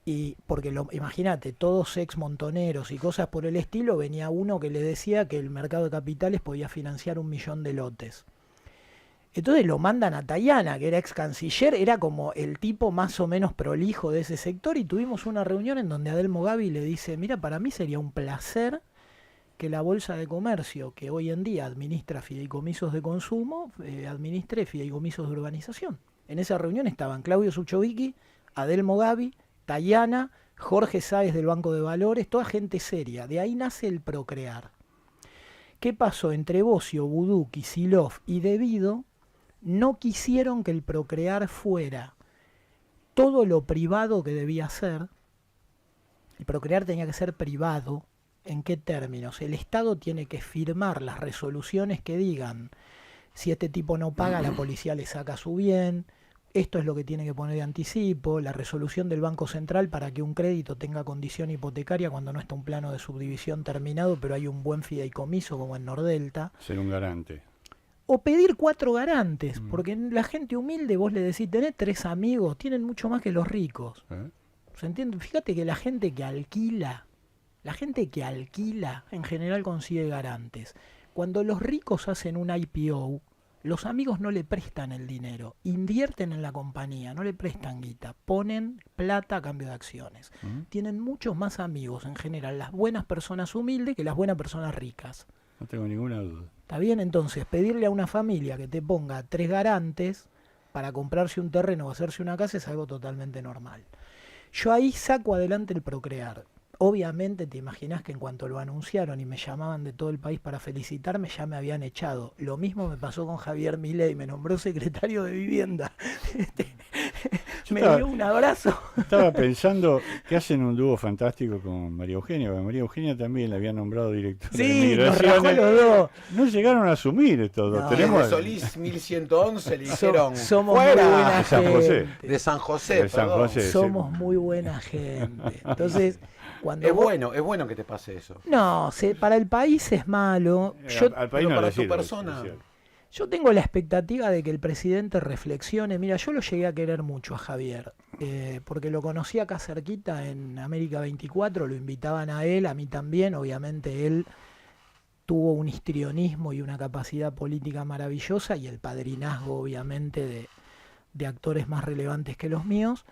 Y porque imagínate, todos ex montoneros y cosas por el estilo, venía uno que le decía que el mercado de capitales podía financiar 1 millón de lotes. Entonces lo mandan a Tajana, que era ex canciller, era como el tipo más o menos prolijo de ese sector, y tuvimos una reunión en donde Adelmo Gavi le dice: mira, para mí sería un placer que la Bolsa de Comercio, que hoy en día administra fideicomisos de consumo, administre fideicomisos de urbanización. En esa reunión estaban Claudio Suchovicki, Adelmo Gavi, Tajana, Jorge Sáez del Banco de Valores, toda gente seria. De ahí nace el procrear. ¿Qué pasó? Entre Bocio, Vudú, Kicillof y De Vido no quisieron que el procrear fuera todo lo privado que debía ser. El procrear tenía que ser privado. ¿En qué términos? El Estado tiene que firmar las resoluciones que digan: si este tipo no paga, la policía le saca su bien. Esto es lo que tiene que poner de anticipo, la resolución del Banco Central para que un crédito tenga condición hipotecaria cuando no está un plano de subdivisión terminado, pero hay un buen fideicomiso como en Nordelta. Ser un garante. O pedir 4 garantes, porque la gente humilde, vos le decís, tenés 3 amigos, tienen mucho más que los ricos. ¿Se entiende? Fíjate que la gente que alquila en general consigue garantes. Cuando los ricos hacen un IPO, los amigos no le prestan el dinero, invierten en la compañía, no le prestan guita, ponen plata a cambio de acciones. Tienen muchos más amigos en general las buenas personas humildes que las buenas personas ricas. No tengo ninguna duda. ¿Está bien? Entonces, pedirle a una familia que te ponga 3 garantes para comprarse un terreno o hacerse una casa es algo totalmente normal. Yo ahí saco adelante el procrear. Obviamente te imaginás que en cuanto lo anunciaron y me llamaban de todo el país para felicitarme, ya me habían echado. Lo mismo me pasó con Javier Milei, me nombró secretario de Vivienda. Me dio un abrazo. Estaba pensando que hacen un dúo fantástico con María Eugenia, porque María Eugenia también la había nombrado directora de Sí, nos rajó Migraciones. los dos. No llegaron a asumir estos dos. No. Tenemos De Solís 1111 le dijeron Somos muy fuera buena de San José. gente. de San José. De San perdón. José. Somos muy buena gente. Entonces, cuando Es vos- bueno que te pase eso. No, para el país es malo. Yo, Al país pero no para le tu sirve, persona. es cierto. Yo tengo la expectativa de que el presidente reflexione. Mira, yo lo llegué a querer mucho a Javier, porque lo conocí acá cerquita en América 24, lo invitaban a él, a mí también. Obviamente él tuvo un histrionismo y una capacidad política maravillosa, y el padrinazgo obviamente de actores más relevantes que los míos.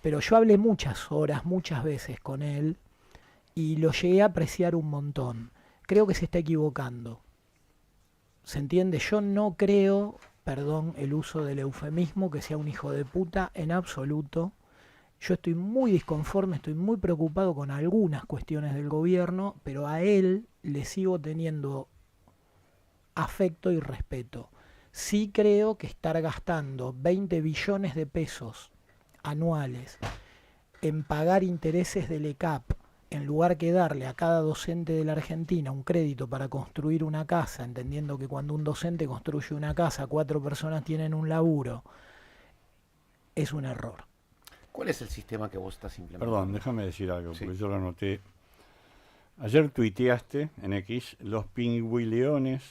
Pero yo hablé muchas horas, muchas veces con él, y lo llegué a apreciar un montón. Creo que se está equivocando. ¿Se entiende? Yo no creo, perdón el uso del eufemismo, que sea un hijo de puta en absoluto. Yo estoy muy disconforme, estoy muy preocupado con algunas cuestiones del gobierno, pero a él le sigo teniendo afecto y respeto. Sí creo que estar gastando 20 billones de pesos anuales en pagar intereses del ECAP, en lugar que darle a cada docente de la Argentina un crédito para construir una casa, entendiendo que cuando un docente construye una casa, 4 personas tienen un laburo, es un error. ¿Cuál es el sistema que vos estás implementando? Perdón, déjame decir algo, Sí. porque yo lo anoté. Ayer tuiteaste en X: los pingüileones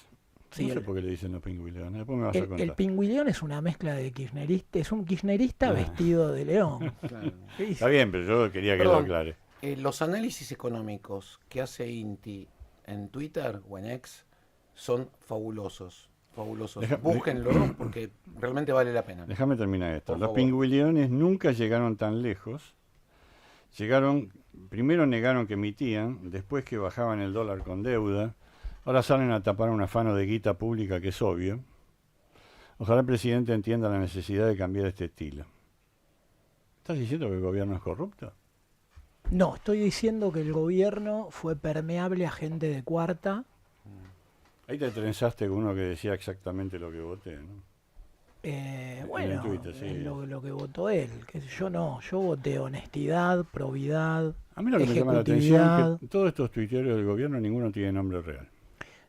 Sí, no sé el- por qué le dicen los pingüileones, después me vas a El contar. pingüileón es una mezcla de kirchnerista, es un kirchnerista Ah. vestido de león. Claro. Sí, Está bien, pero yo quería que lo Perdón. aclare. Los análisis económicos que hace Inti en Twitter o en X son fabulosos. Fabulosos. Búsquenlo porque realmente vale la pena. Déjame terminar esto. Por Los favor. pingüileones nunca llegaron tan lejos. Primero negaron que emitían, después que bajaban el dólar con deuda. Ahora salen a tapar un afano de guita pública que es obvio. Ojalá el presidente entienda la necesidad de cambiar este estilo. ¿Estás diciendo que el gobierno es corrupto? No, estoy diciendo que el gobierno fue permeable a gente de cuarta. Ahí te trenzaste con uno que decía exactamente lo que voté, ¿no? Bueno, Twitter, sí. es lo que votó él. Qué sé yo, no, yo voté honestidad, probidad, A mí lo que me llama la atención ejecutividad. es que todos estos tuiteros del gobierno, ninguno tiene nombre real.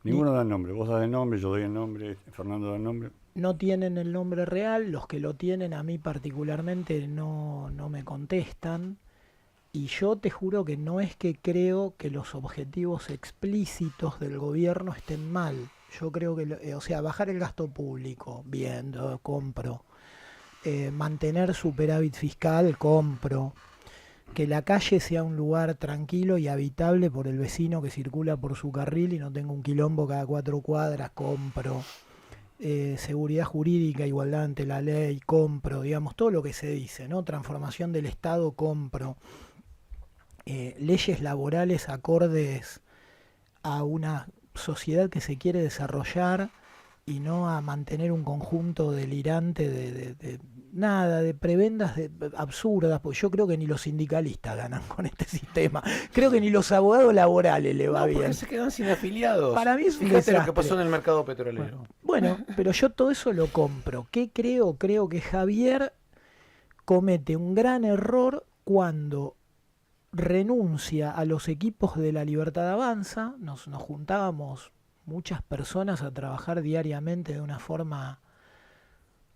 Ninguno da nombre. Vos das el nombre, yo doy el nombre, Fernando da el nombre. No tienen el nombre real, los que lo tienen a mí particularmente no me contestan. Y yo te juro que no es que creo que los objetivos explícitos del gobierno estén mal. Yo creo que, o sea, bajar el gasto público, bien, lo compro. Mantener superávit fiscal, compro. Que la calle sea un lugar tranquilo y habitable por el vecino que circula por su carril y no tenga un quilombo cada 4 cuadras, compro. Seguridad jurídica, igualdad ante la ley, compro, digamos, todo lo que se dice, ¿no? Transformación del Estado, compro. Leyes laborales acordes a una sociedad que se quiere desarrollar y no a mantener un conjunto delirante de nada, de prebendas absurdas, porque yo creo que ni los sindicalistas ganan con este sistema. Creo que ni los abogados laborales le va No, bien. porque se quedan sin afiliados. Para mí es un Fíjate lo que desastre. pasó en el mercado petrolero. Bueno, pero yo todo eso lo compro. ¿Qué creo? Creo que Javier comete un gran error cuando renuncia a los equipos de la Libertad Avanza. Nos juntábamos muchas personas a trabajar diariamente de una forma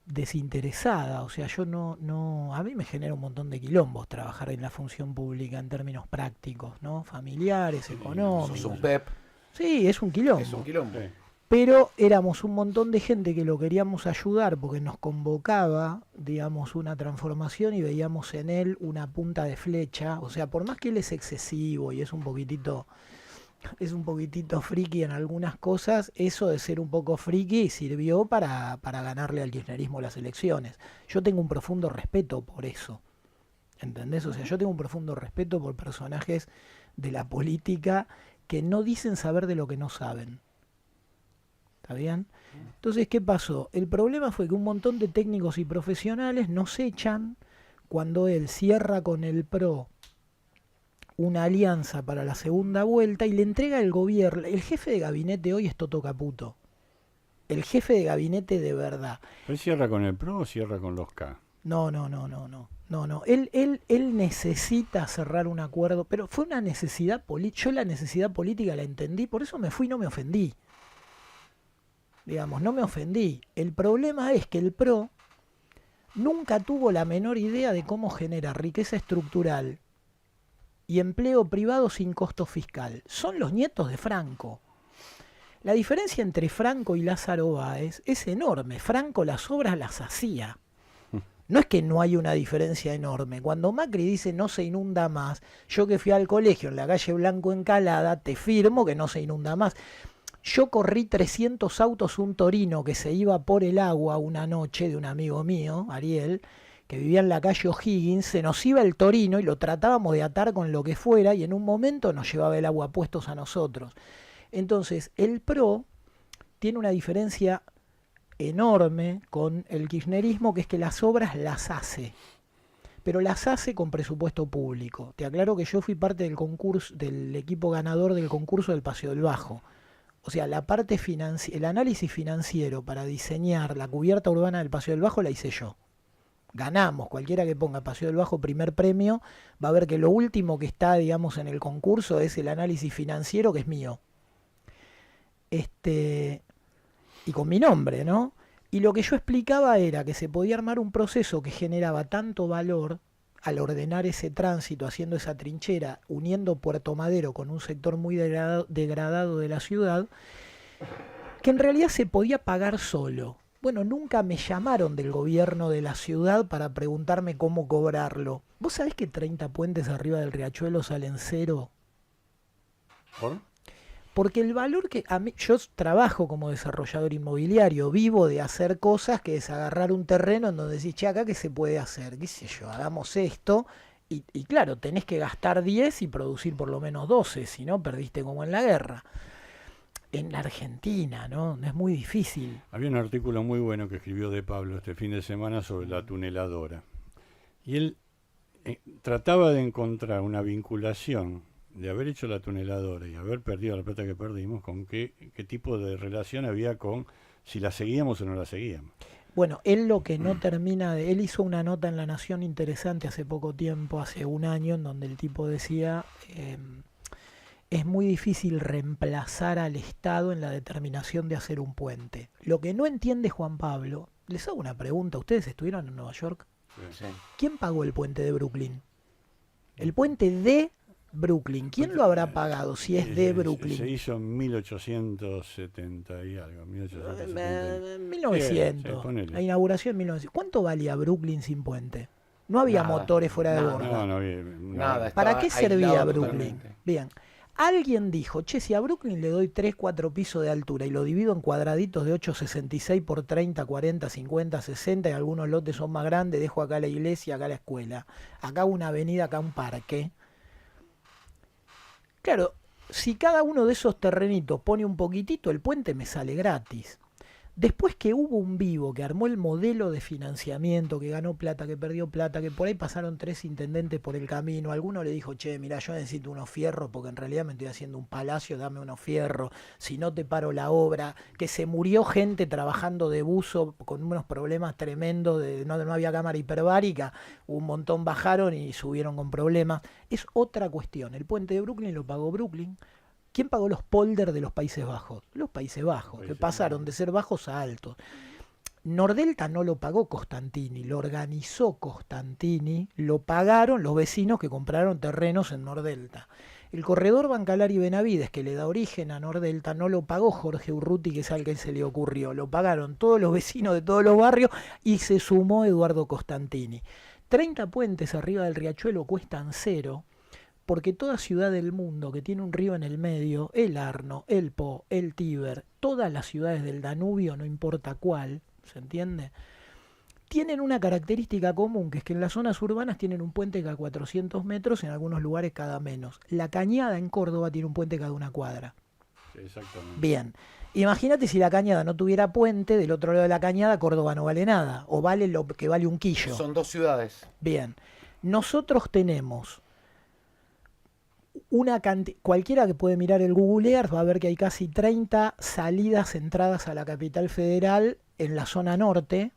desinteresada. O sea, yo no, a mí me genera un montón de quilombos trabajar en la función pública en términos prácticos, ¿no? Familiares, económicos. Sos un PEP. Sí, es un quilombo. Es un quilombo. Sí. Pero éramos un montón de gente que lo queríamos ayudar porque nos convocaba, digamos, una transformación y veíamos en él una punta de flecha. O sea, por más que él es excesivo y es un poquitito friki en algunas cosas, eso de ser un poco friki sirvió para ganarle al kirchnerismo las elecciones. Yo tengo un profundo respeto por eso. ¿Entendés? O sea, yo tengo un profundo respeto por personajes de la política que no dicen saber de lo que no saben. ¿Está bien? Entonces, ¿qué pasó? El problema fue que un montón de técnicos y profesionales nos echan cuando él cierra con el PRO una alianza para la segunda vuelta y le entrega el gobierno. El jefe de gabinete hoy es Toto Caputo. El jefe de gabinete de verdad. ¿Él cierra con el PRO o cierra con los K? No. Él necesita cerrar un acuerdo, pero fue una necesidad política. Yo la necesidad política la entendí, por eso me fui y no me ofendí. Digamos, no me ofendí. El problema es que el PRO nunca tuvo la menor idea de cómo generar riqueza estructural y empleo privado sin costo fiscal. Son los nietos de Franco. La diferencia entre Franco y Lázaro Báez es enorme. Franco las obras las hacía. No es que no hay una diferencia enorme. Cuando Macri dice no se inunda más, yo que fui al colegio en la calle Blanco Encalada, te firmo que no se inunda más. Yo corrí 300 autos un Torino que se iba por el agua una noche de un amigo mío, Ariel, que vivía en la calle O'Higgins. Se nos iba el Torino y lo tratábamos de atar con lo que fuera y en un momento nos llevaba el agua puestos a nosotros. Entonces, el PRO tiene una diferencia enorme con el kirchnerismo, que es que las obras las hace, pero las hace con presupuesto público. Te aclaro que yo fui parte del concurso, del equipo ganador del concurso del Paseo del Bajo. O sea, la parte el análisis financiero para diseñar la cubierta urbana del Paseo del Bajo la hice yo. Ganamos, cualquiera que ponga Paseo del Bajo primer premio va a ver que lo último que está, digamos, en el concurso es el análisis financiero, que es mío. Y con mi nombre, ¿no? Y lo que yo explicaba era que se podía armar un proceso que generaba tanto valor al ordenar ese tránsito, haciendo esa trinchera, uniendo Puerto Madero con un sector muy degradado de la ciudad, que en realidad se podía pagar solo. Bueno, nunca me llamaron del gobierno de la ciudad para preguntarme cómo cobrarlo. ¿Vos sabés que 30 puentes arriba del riachuelo salen cero? ¿Por? Porque el valor que a mí, yo trabajo como desarrollador inmobiliario, vivo de hacer cosas que es agarrar un terreno en donde decís, che, acá qué se puede hacer, qué sé yo, hagamos esto, y claro, tenés que gastar 10 y producir por lo menos 12, si no perdiste como en la guerra. En la Argentina, ¿no? Es muy difícil. Había un artículo muy bueno que escribió De Pablo este fin de semana sobre la tuneladora. Y él trataba de encontrar una vinculación de haber hecho la tuneladora y haber perdido la plata que perdimos, con qué tipo de relación había con si la seguíamos o no la seguíamos. Bueno, él lo que no termina de... Él hizo una nota en La Nación interesante hace poco tiempo, hace un año, en donde el tipo decía... es muy difícil reemplazar al Estado en la determinación de hacer un puente. Lo que no entiende Juan Pablo, les hago una pregunta, ¿ustedes estuvieron en Nueva York? Sí. ¿Quién pagó el puente de Brooklyn? El puente de Brooklyn, ¿quién lo habrá pagado si es de Brooklyn? Se hizo en 1870 y algo, 1870. 1900, ponele. la inauguración en 1900. ¿Cuánto valía Brooklyn sin puente? No había Nada, motores fuera de nada. borda. No había Nada. ¿Para Estaba qué servía aislado Brooklyn? totalmente. Bien. Alguien dijo, che, si a Brooklyn le doy 3, 4 pisos de altura y lo divido en cuadraditos de 8,66 por 30, 40, 50, 60, y algunos lotes son más grandes, dejo acá la iglesia, acá la escuela, acá una avenida, acá un parque. Claro, si cada uno de esos terrenitos pone un poquitito, el puente me sale gratis. Después que hubo un vivo que armó el modelo de financiamiento, que ganó plata, que perdió plata, que por ahí pasaron 3 intendentes por el camino, alguno le dijo, che, mira, yo necesito unos fierros porque en realidad me estoy haciendo un palacio, dame unos fierros, si no te paro la obra, que se murió gente trabajando de buzo con unos problemas tremendos, no había cámara hiperbárica, un montón bajaron y subieron con problemas. Es otra cuestión, el puente de Brooklyn lo pagó Brooklyn. ¿Quién pagó los polders de los Países Bajos? Los Países Bajos, que pasaron de ser bajos a altos. Nordelta no lo pagó Costantini, lo organizó Costantini, lo pagaron los vecinos que compraron terrenos en Nordelta. El corredor Bancalari Benavides, que le da origen a Nordelta, no lo pagó Jorge Urruti, que es al que se le ocurrió. Lo pagaron todos los vecinos de todos los barrios y se sumó Eduardo Costantini. 30 puentes arriba del riachuelo cuestan cero. Porque toda ciudad del mundo que tiene un río en el medio, el Arno, el Po, el Tíber, todas las ciudades del Danubio, no importa cuál, ¿se entiende? Tienen una característica común, que es que en las zonas urbanas tienen un puente cada 400 metros, en algunos lugares cada menos. La Cañada en Córdoba tiene un puente cada una cuadra. Sí, exactamente. Bien, imagínate si la Cañada no tuviera puente, del otro lado de la Cañada Córdoba no vale nada, o vale lo que vale un quillo. Son 2 ciudades. Bien, nosotros tenemos... cualquiera que puede mirar el Google Earth va a ver que hay casi 30 salidas, entradas a la capital federal en la zona norte,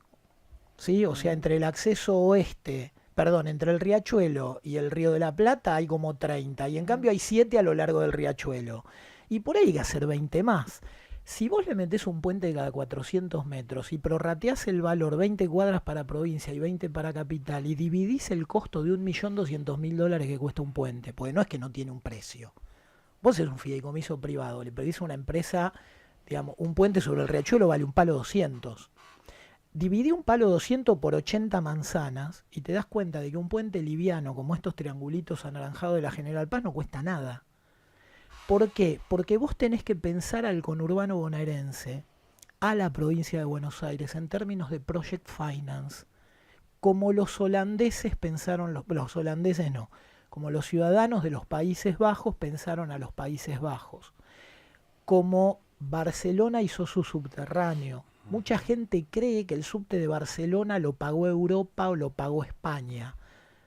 ¿sí? O sea, entre el acceso oeste, entre el riachuelo y el Río de la Plata hay como 30, y en cambio hay 7 a lo largo del riachuelo. Y por ahí hay que hacer 20 más. Si vos le metés un puente cada 400 metros y prorrateás el valor 20 cuadras para provincia y 20 para capital y dividís el costo de $1.200.000 que cuesta un puente, porque no es que no tiene un precio. Vos es un fideicomiso privado, le pedís a una empresa, digamos, un puente sobre el riachuelo vale un palo 200. Dividí un palo 200 por 80 manzanas y te das cuenta de que un puente liviano como estos triangulitos anaranjados de la General Paz no cuesta nada. ¿Por qué? Porque vos tenés que pensar al conurbano bonaerense, a la provincia de Buenos Aires, en términos de project finance, como los holandeses pensaron, los holandeses no, como los ciudadanos de los Países Bajos pensaron a los Países Bajos, como Barcelona hizo su subterráneo. Mucha gente cree que el subte de Barcelona lo pagó Europa o lo pagó España.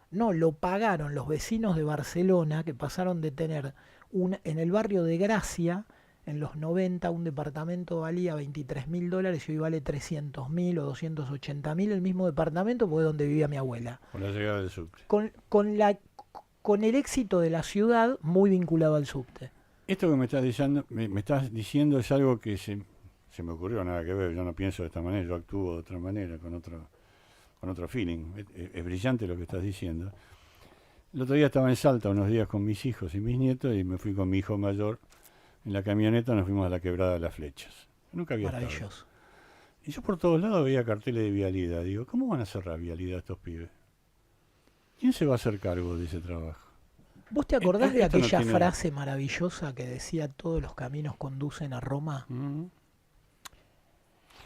No, lo pagaron los vecinos de Barcelona, que pasaron de tener en el barrio de Gracia, en los 90, un departamento valía $23.000 y hoy vale 300.000 o 280.000 el mismo departamento, porque es donde vivía mi abuela. Con la llegada del subte. Con el éxito de la ciudad muy vinculado al subte. Esto que me estás diciendo es algo que se me ocurrió, nada que ver, yo no pienso de esta manera, yo actúo de otra manera, con otro feeling. Es brillante lo que estás diciendo. El otro día estaba en Salta unos días con mis hijos y mis nietos y me fui con mi hijo mayor en la camioneta, nos fuimos a la Quebrada de las Flechas. Nunca había estado. Maravilloso. Y yo por todos lados veía carteles de vialidad. Digo, ¿cómo van a hacer la vialidad estos pibes? ¿Quién se va a hacer cargo de ese trabajo? ¿Vos te acordás de Esto no aquella tiene- frase maravillosa que decía todos los caminos conducen a Roma?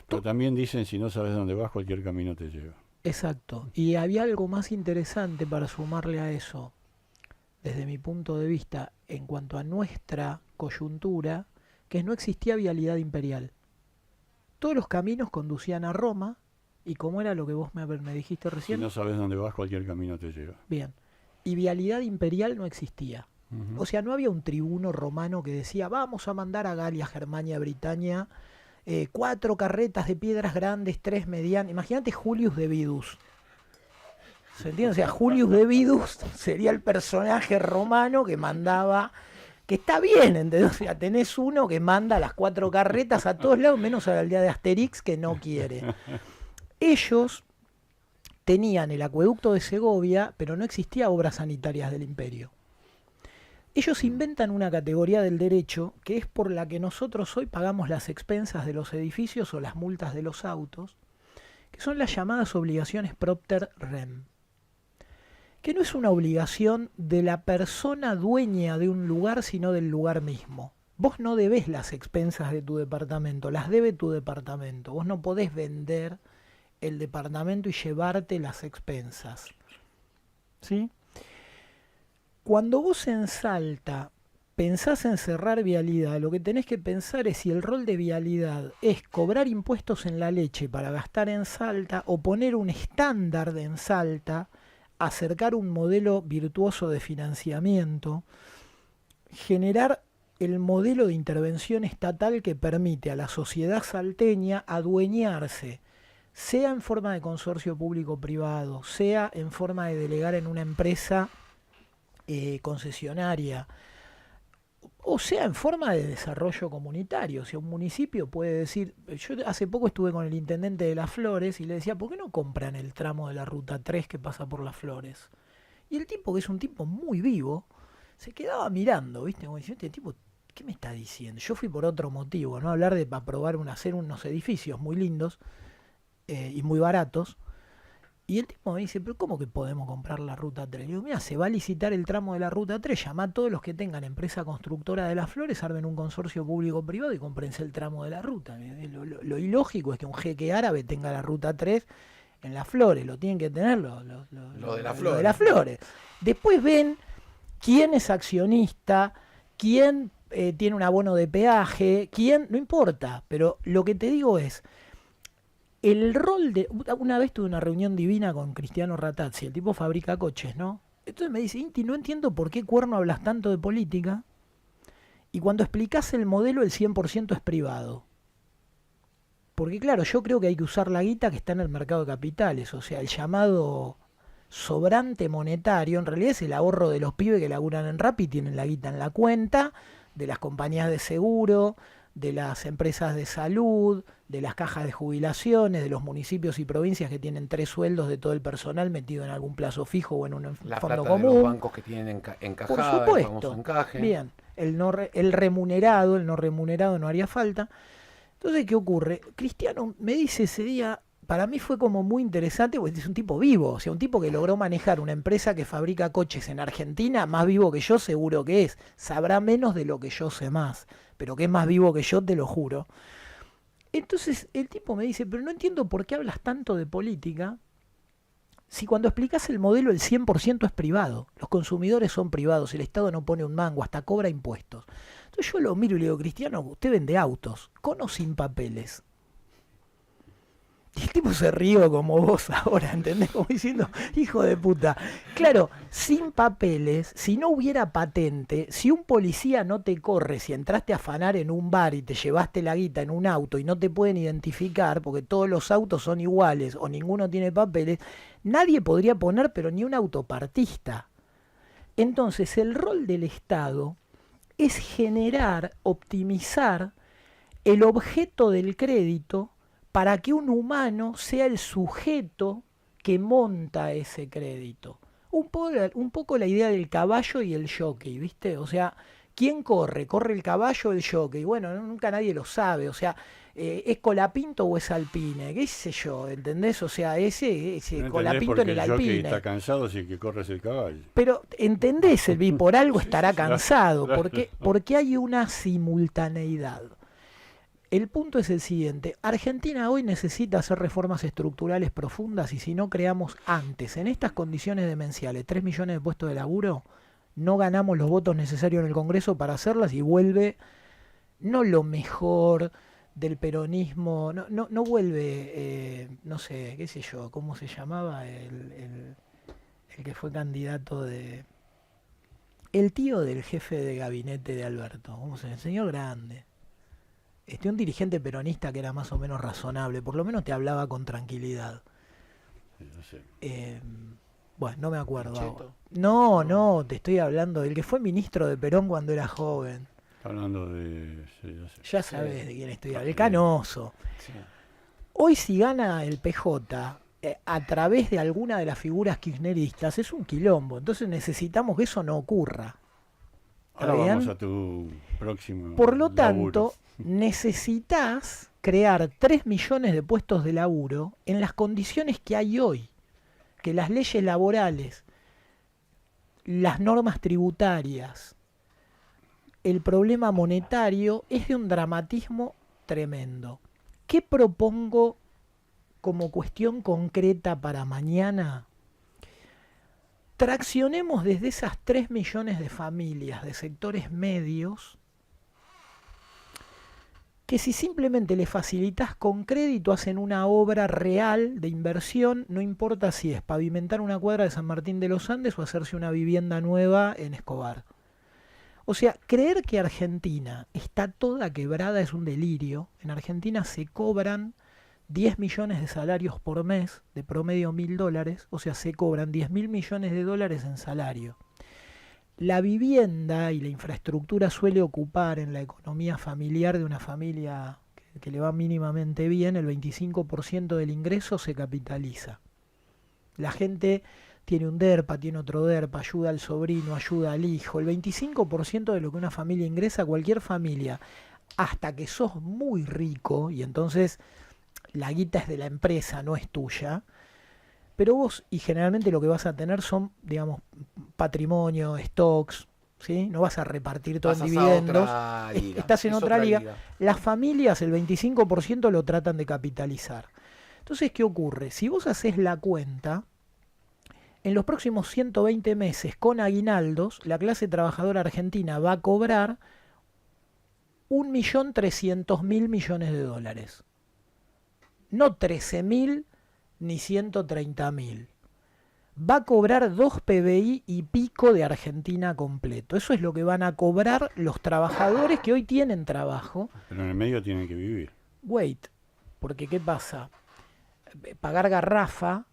Pero también dicen, si no sabes dónde vas, cualquier camino te lleva. Exacto. Y había algo más interesante para sumarle a eso, desde mi punto de vista, en cuanto a nuestra coyuntura, que no existía vialidad imperial. Todos los caminos conducían a Roma, y como era lo que vos me dijiste Si recién, no sabes dónde vas, cualquier camino te lleva. bien. Y vialidad imperial no existía. O sea, no había un tribuno romano que decía, vamos a mandar a Galia, Germania, Britania, 4 carretas de piedras grandes, 3 medianas. Imagínate Julius de Vidus. ¿Se entiende? O sea, Julius de Vidus sería el personaje romano que mandaba, que está bien, ¿entendés? O sea, tenés uno que manda las 4 carretas a todos lados, menos a la aldea de Asterix que no quiere. Ellos tenían el acueducto de Segovia, pero no existía obras sanitarias del imperio. Ellos inventan una categoría del derecho que es por la que nosotros hoy pagamos las expensas de los edificios o las multas de los autos, que son las llamadas obligaciones propter rem, que no es una obligación de la persona dueña de un lugar, sino del lugar mismo. Vos no debés las expensas de tu departamento, las debe tu departamento. Vos no podés vender el departamento y llevarte las expensas. ¿Sí? Cuando vos en Salta pensás en cerrar vialidad, lo que tenés que pensar es si el rol de vialidad es cobrar impuestos en la leche para gastar en Salta o poner un estándar en Salta, acercar un modelo virtuoso de financiamiento, generar el modelo de intervención estatal que permite a la sociedad salteña adueñarse, sea en forma de consorcio público-privado, sea en forma de delegar en una empresa concesionaria, o sea en forma de desarrollo comunitario. O sea, un municipio puede decir, yo hace poco estuve con el intendente de Las Flores y le decía, ¿por qué no compran el tramo de la ruta 3 que pasa por Las Flores? Y el tipo, que es un tipo muy vivo, se quedaba mirando, ¿viste? Como diciendo, este tipo, ¿qué me está diciendo? Yo fui por otro motivo, ¿no? Hablar de aprobar hacer unos edificios muy lindos y muy baratos. Y el tipo me dice, ¿pero cómo que podemos comprar la ruta 3? Le digo, mira, se va a licitar el tramo de la ruta 3, llama a todos los que tengan empresa constructora de Las Flores, armen un consorcio público-privado y comprense el tramo de la ruta. Lo ilógico es que un jeque árabe tenga la ruta 3 en Las Flores, lo tienen que tener lo de Las de Las Flores. Después ven quién es accionista, quién tiene un abono de peaje, quién, no importa, pero lo que te digo es, el rol de... Una vez tuve una reunión divina con Cristiano Ratazzi, el tipo fabrica coches, ¿no? Entonces me dice, Inti, no entiendo por qué cuerno hablas tanto de política y cuando explicás el modelo el 100% es privado. Porque claro, yo creo que hay que usar la guita que está en el mercado de capitales, o sea, el llamado sobrante monetario, en realidad es el ahorro de los pibes que laburan en Rappi y tienen la guita en la cuenta, de las compañías de seguro, de las empresas de salud, de las cajas de jubilaciones, de los municipios y provincias que tienen 3 sueldos de todo el personal metido en algún plazo fijo o en un La fondo plata común. de los bancos que tienen Por encajada, el supuesto. famoso encaje. Bien, el remunerado, el no remunerado no haría falta. Entonces, ¿qué ocurre? Cristiano me dice ese día, para mí fue como muy interesante, porque es un tipo vivo, o sea, un tipo que logró manejar una empresa que fabrica coches en Argentina, más vivo que yo seguro que es, sabrá menos de lo que yo sé más, pero que es más vivo que yo, te lo juro. Entonces el tipo me dice, pero no entiendo por qué hablas tanto de política, si cuando explicas el modelo el 100% es privado, los consumidores son privados, el Estado no pone un mango, hasta cobra impuestos. Entonces yo lo miro y le digo, Cristiano, usted vende autos, con o sin papeles. Y el tipo se rió como vos ahora, ¿entendés? Como diciendo, hijo de puta. Claro, sin papeles, si no hubiera patente, si un policía no te corre, si entraste a afanar en un bar y te llevaste la guita en un auto y no te pueden identificar porque todos los autos son iguales o ninguno tiene papeles, nadie podría poner pero ni un autopartista. Entonces el rol del Estado es generar, optimizar el objeto del crédito para que un humano sea el sujeto que monta ese crédito. Un poco la idea del caballo y el jockey, ¿viste? O sea, ¿quién corre? ¿Corre el caballo o el jockey? Bueno, nunca nadie lo sabe. O sea, ¿Es Colapinto o es Alpine? ¿Qué sé yo? ¿Entendés? O sea, ese No entendés Colapinto porque en el el jockey Alpine. está cansado si el que corre es el caballo. Pero, ¿entendés? Por algo estará claro, cansado, claro. porque hay una simultaneidad. El punto es el siguiente: Argentina hoy necesita hacer reformas estructurales profundas y si no creamos antes, en estas condiciones demenciales, 3 millones de puestos de laburo, no ganamos los votos necesarios en el Congreso para hacerlas y vuelve, no lo mejor del peronismo, no vuelve, no sé, qué sé yo, ¿cómo se llamaba el que fue candidato de... El tío del jefe de gabinete de Alberto, ¿cómo se llama? El señor Grande. Un dirigente peronista que era más o menos razonable, por lo menos te hablaba con tranquilidad. Sí, no sé. Bueno, no me acuerdo Pichetto. ahora. No, te estoy hablando del que fue ministro de Perón cuando era joven. Está hablando de... Sí, ya sé. Ya sabes de quién estoy hablando. El Sí. Canoso. Sí. Hoy si gana el PJ a través de alguna de las figuras kirchneristas es un quilombo. Entonces necesitamos que eso no ocurra. ¿Está Ahora vamos bien? a tu próximo Por lo laburo. tanto, necesitas crear 3 millones de puestos de laburo en las condiciones que hay hoy. Que las leyes laborales, las normas tributarias, el problema monetario es de un dramatismo tremendo. ¿Qué propongo como cuestión concreta para mañana? Traccionemos desde esas 3 millones de familias de sectores medios que si simplemente le facilitas con crédito hacen una obra real de inversión, no importa si es pavimentar una cuadra de San Martín de los Andes o hacerse una vivienda nueva en Escobar. O sea, creer que Argentina está toda quebrada es un delirio. En Argentina se cobran 10 millones de salarios por mes, de promedio $1.000, o sea, se cobran 10.000 millones de dólares en salario. La vivienda y la infraestructura suele ocupar en la economía familiar de una familia que le va mínimamente bien, el 25% del ingreso se capitaliza. La gente tiene un DERPA, tiene otro DERPA, ayuda al sobrino, ayuda al hijo. El 25% de lo que una familia ingresa, cualquier familia, hasta que sos muy rico, y entonces la guita es de la empresa, no es tuya, pero vos, y generalmente lo que vas a tener son, digamos, patrimonio, stocks, ¿sí? No vas a repartir todo en Pasas a dividendos. otra liga. Estás en Es otra liga. Las familias, el 25% lo tratan de capitalizar. Entonces, ¿qué ocurre? Si vos haces la cuenta, en los próximos 120 meses con aguinaldos, la clase trabajadora argentina va a cobrar 1.300.000 millones de dólares. No 13.000 ni 130.000. Va a cobrar 2 PBI y pico de Argentina completo. Eso es lo que van a cobrar los trabajadores que hoy tienen trabajo. Pero en el medio tienen que vivir. Wait, porque ¿qué pasa? Pagar garrafa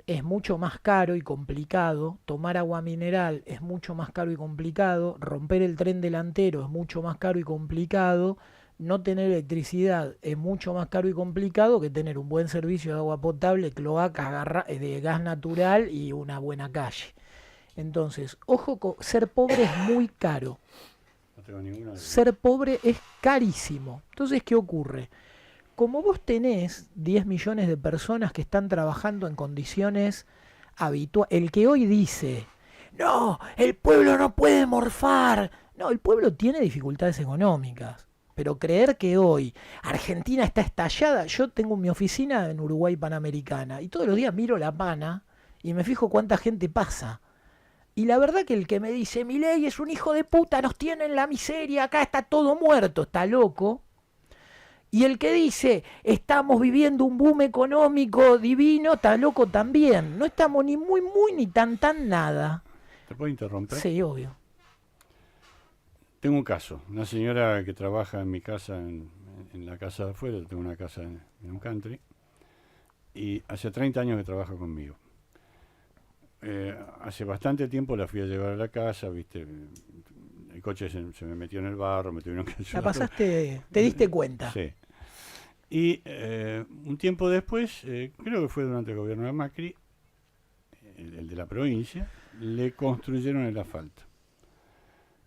es mucho más caro y complicado, tomar agua mineral es mucho más caro y complicado, romper el tren delantero es mucho más caro y complicado, no tener electricidad es mucho más caro y complicado que tener un buen servicio de agua potable, cloacas, de gas natural y una buena calle. Entonces, ojo, ser pobre es muy caro. No tengo ninguna duda. Ser pobre es carísimo. Entonces, ¿qué ocurre? Como vos tenés 10 millones de personas que están trabajando en condiciones habituales, el que hoy dice, no, el pueblo no puede morfar. No, el pueblo tiene dificultades económicas. Pero creer que hoy Argentina está estallada, yo tengo mi oficina en Uruguay Panamericana y todos los días miro la Pana y me fijo cuánta gente pasa. Y la verdad que el que me dice, Milei es un hijo de puta, nos tiene en la miseria, acá está todo muerto, está loco. Y el que dice, estamos viviendo un boom económico divino, está loco también. No estamos ni muy ni tan nada. ¿Te puedo interrumpir? Sí, obvio. Tengo un caso. Una señora que trabaja en mi casa, en la casa de afuera, tengo una casa en un country, y hace 30 años que trabaja conmigo. Hace bastante tiempo la fui a llevar a la casa, viste, el coche se me metió en el barro, me tuvieron que ayudar. La pasaste, te diste cuenta. Sí. Y un tiempo después, creo que fue durante el gobierno de Macri, el de la provincia, le construyeron el asfalto.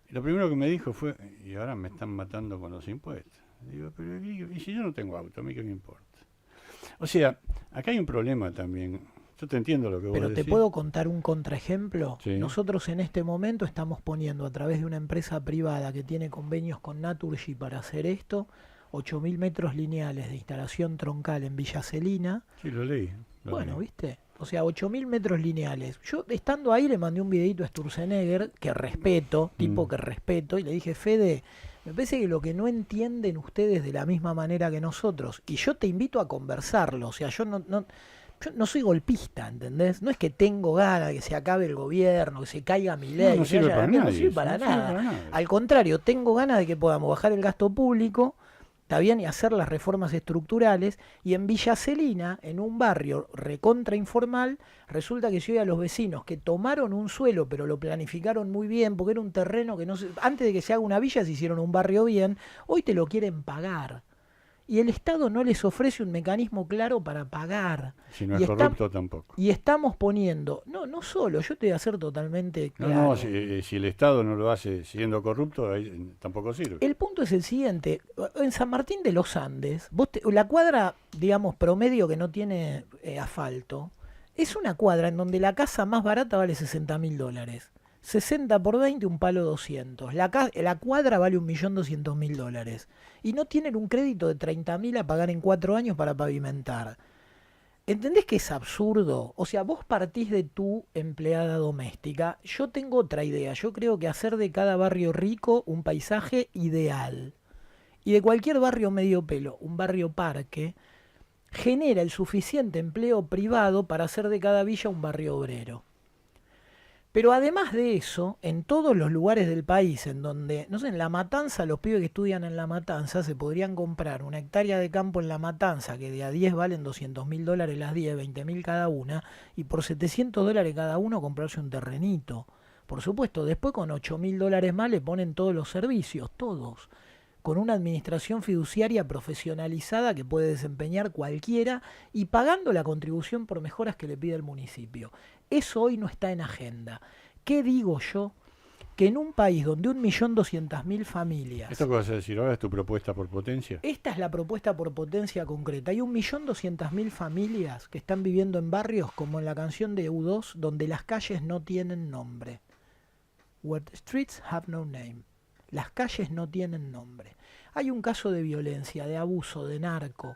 Y lo primero que me dijo fue, y ahora me están matando con los impuestos. Digo, pero ¿y si yo no tengo auto? ¿A mí qué me importa? O sea, acá hay un problema también. Yo te entiendo lo que vos Pero decís. te puedo contar un contraejemplo. Sí. Nosotros en este momento estamos poniendo a través de una empresa privada que tiene convenios con Naturgy para hacer esto, 8.000 metros lineales de instalación troncal en Villa Celina. Sí, lo leí. Bueno, ¿viste? O sea, 8.000 metros lineales. Yo estando ahí le mandé un videito a Sturzenegger, que respeto, tipo que respeto, y le dije, Fede, me parece que lo que no entienden ustedes de la misma manera que nosotros, y yo te invito a conversarlo, o sea, yo no soy golpista, ¿entendés? No es que tengo ganas de que se acabe el gobierno, que se caiga mi ley, No sirve para no nadie sirve eso, para no sirve nada. para nada. Al contrario, tengo ganas de que podamos bajar el gasto público, está bien, y hacer las reformas estructurales, y en Villa Celina, en un barrio recontra informal, resulta que si hoy a los vecinos que tomaron un suelo, pero lo planificaron muy bien, porque era un terreno que no se, antes de que se haga una villa se hicieron un barrio bien, hoy te lo quieren pagar. Y el Estado no les ofrece un mecanismo claro para pagar. Si no Y es corrupto tampoco. Y estamos poniendo, no solo, yo te voy a hacer totalmente claro. No, si el Estado no lo hace siendo corrupto, ahí tampoco sirve. El punto es el siguiente, en San Martín de los Andes, la cuadra, digamos, promedio que no tiene asfalto, es una cuadra en donde la casa más barata vale $60.000. 60 por 20, un palo 200. La cuadra vale $1.200.000. Y no tienen un crédito de 30.000 a pagar en 4 años para pavimentar. ¿Entendés que es absurdo? O sea, vos partís de tu empleada doméstica. Yo tengo otra idea. Yo creo que hacer de cada barrio rico un paisaje ideal. Y de cualquier barrio medio pelo, un barrio parque, genera el suficiente empleo privado para hacer de cada villa un barrio obrero. Pero además de eso, en todos los lugares del país en donde, no sé, en La Matanza, los pibes que estudian en La Matanza se podrían comprar una hectárea de campo en La Matanza, que de a 10 valen $200.000 las 10, 20.000 cada una, y por $700 cada uno comprarse un terrenito. Por supuesto, después con $8.000 más le ponen todos los servicios, todos, con una administración fiduciaria profesionalizada que puede desempeñar cualquiera y pagando la contribución por mejoras que le pide el municipio. Eso hoy no está en agenda. ¿Qué digo yo? Que en un país donde 1.200.000 familias... ¿Esto que vas a decir ahora es tu propuesta por potencia? Esta es la propuesta por potencia concreta. Hay 1.200.000 familias que están viviendo en barrios como en la canción de U2, donde las calles no tienen nombre. Where the streets have no name. Las calles no tienen nombre. Hay un caso de violencia, de abuso, de narco.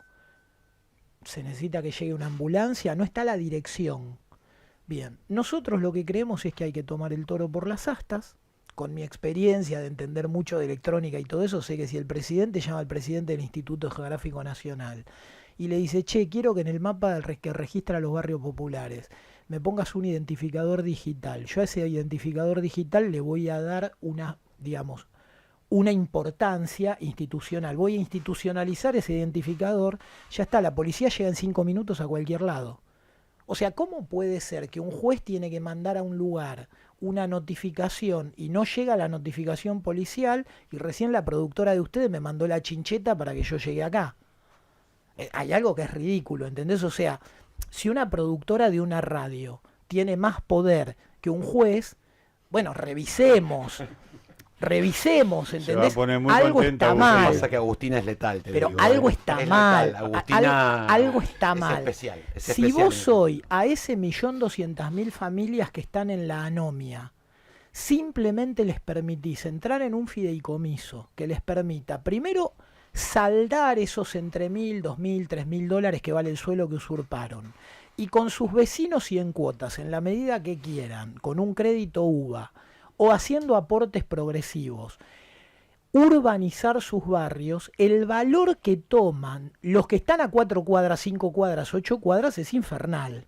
Se necesita que llegue una ambulancia, no está la dirección. Bien, nosotros lo que creemos es que hay que tomar el toro por las astas. Con mi experiencia de entender mucho de electrónica y todo eso, sé que si el presidente llama al presidente del Instituto Geográfico Nacional y le dice, che, quiero que en el mapa que registra los barrios populares me pongas un identificador digital. Yo a ese identificador digital le voy a dar una importancia institucional. Voy a institucionalizar ese identificador. Ya está, la policía llega en 5 minutos a cualquier lado. O sea, ¿cómo puede ser que un juez tiene que mandar a un lugar una notificación y no llega la notificación policial y recién la productora de ustedes me mandó la chincheta para que yo llegue acá? Hay algo que es ridículo, ¿entendés? O sea, si una productora de una radio tiene más poder que un juez, bueno, revisemos, ¿entendés? Se va a poner muy algo contenta está Agustina. mal. Lo que pasa es que Agustina es letal, te Pero digo, algo ¿eh? está Es mal. letal. Agustina Algo está es mal. especial, es Si especial vos en eso. hoy a ese 1.200.000 familias que están en la anomia simplemente les permitís entrar en un fideicomiso que les permita primero saldar esos entre $1.000, $2.000, $3.000 que vale el suelo que usurparon, y con sus vecinos y en cuotas, en la medida que quieran, con un crédito UVA o haciendo aportes progresivos, urbanizar sus barrios, el valor que toman los que están a 4 cuadras, 5 cuadras, 8 cuadras es infernal.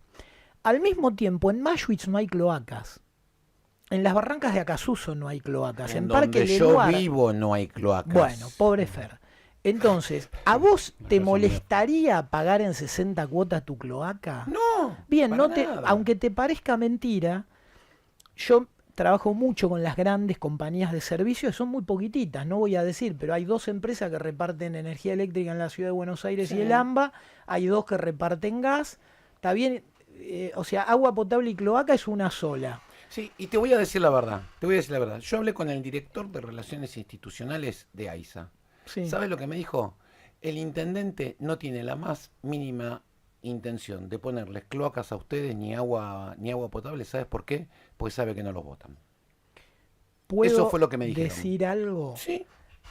Al mismo tiempo, en Maschwitz no hay cloacas. En las barrancas de Acasuso no hay cloacas. En Parque donde yo Lenoir, vivo no hay cloacas. bueno, pobre Fer. Entonces, ¿a vos te molestaría pagar en 60 cuotas tu cloaca? No. Bien, para no te, nada. aunque te parezca mentira, yo trabajo mucho con las grandes compañías de servicios, son muy poquititas, no voy a decir, pero hay 2 empresas que reparten energía eléctrica en la ciudad de Buenos Aires y el AMBA, hay 2 que reparten gas, está bien, o sea, agua potable y cloaca es una sola. Sí, y te voy a decir la verdad, Yo hablé con el director de Relaciones Institucionales de AISA. Sí. ¿Sabes lo que me dijo? El intendente no tiene la más mínima intención de ponerles cloacas a ustedes ni agua potable. ¿Sabes por qué? Porque sabe que no los votan. ¿Puedo Eso fue lo que me dijeron. decir algo? Sí.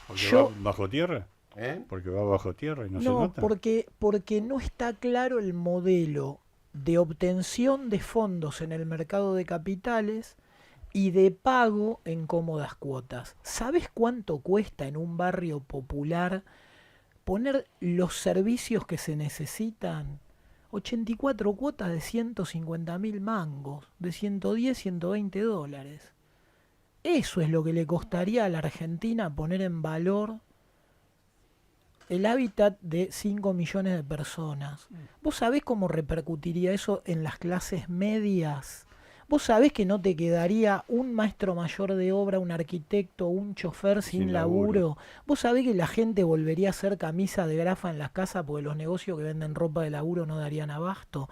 ¿Porque Yo- va bajo tierra? ¿Eh? ¿Porque va bajo tierra y no se No, nota? porque no está claro el modelo de obtención de fondos en el mercado de capitales y de pago en cómodas cuotas. ¿Sabes cuánto cuesta en un barrio popular poner los servicios que se necesitan? 84 cuotas de 150.000 mangos, de 110, 120 dólares. Eso es lo que le costaría a la Argentina poner en valor el hábitat de 5 millones de personas. ¿Vos sabés cómo repercutiría eso en las clases medias? ¿Vos sabés que no te quedaría un maestro mayor de obra, un arquitecto, un chofer sin laburo? ¿Vos sabés que la gente volvería a hacer camisa de grafa en las casas porque los negocios que venden ropa de laburo no darían abasto?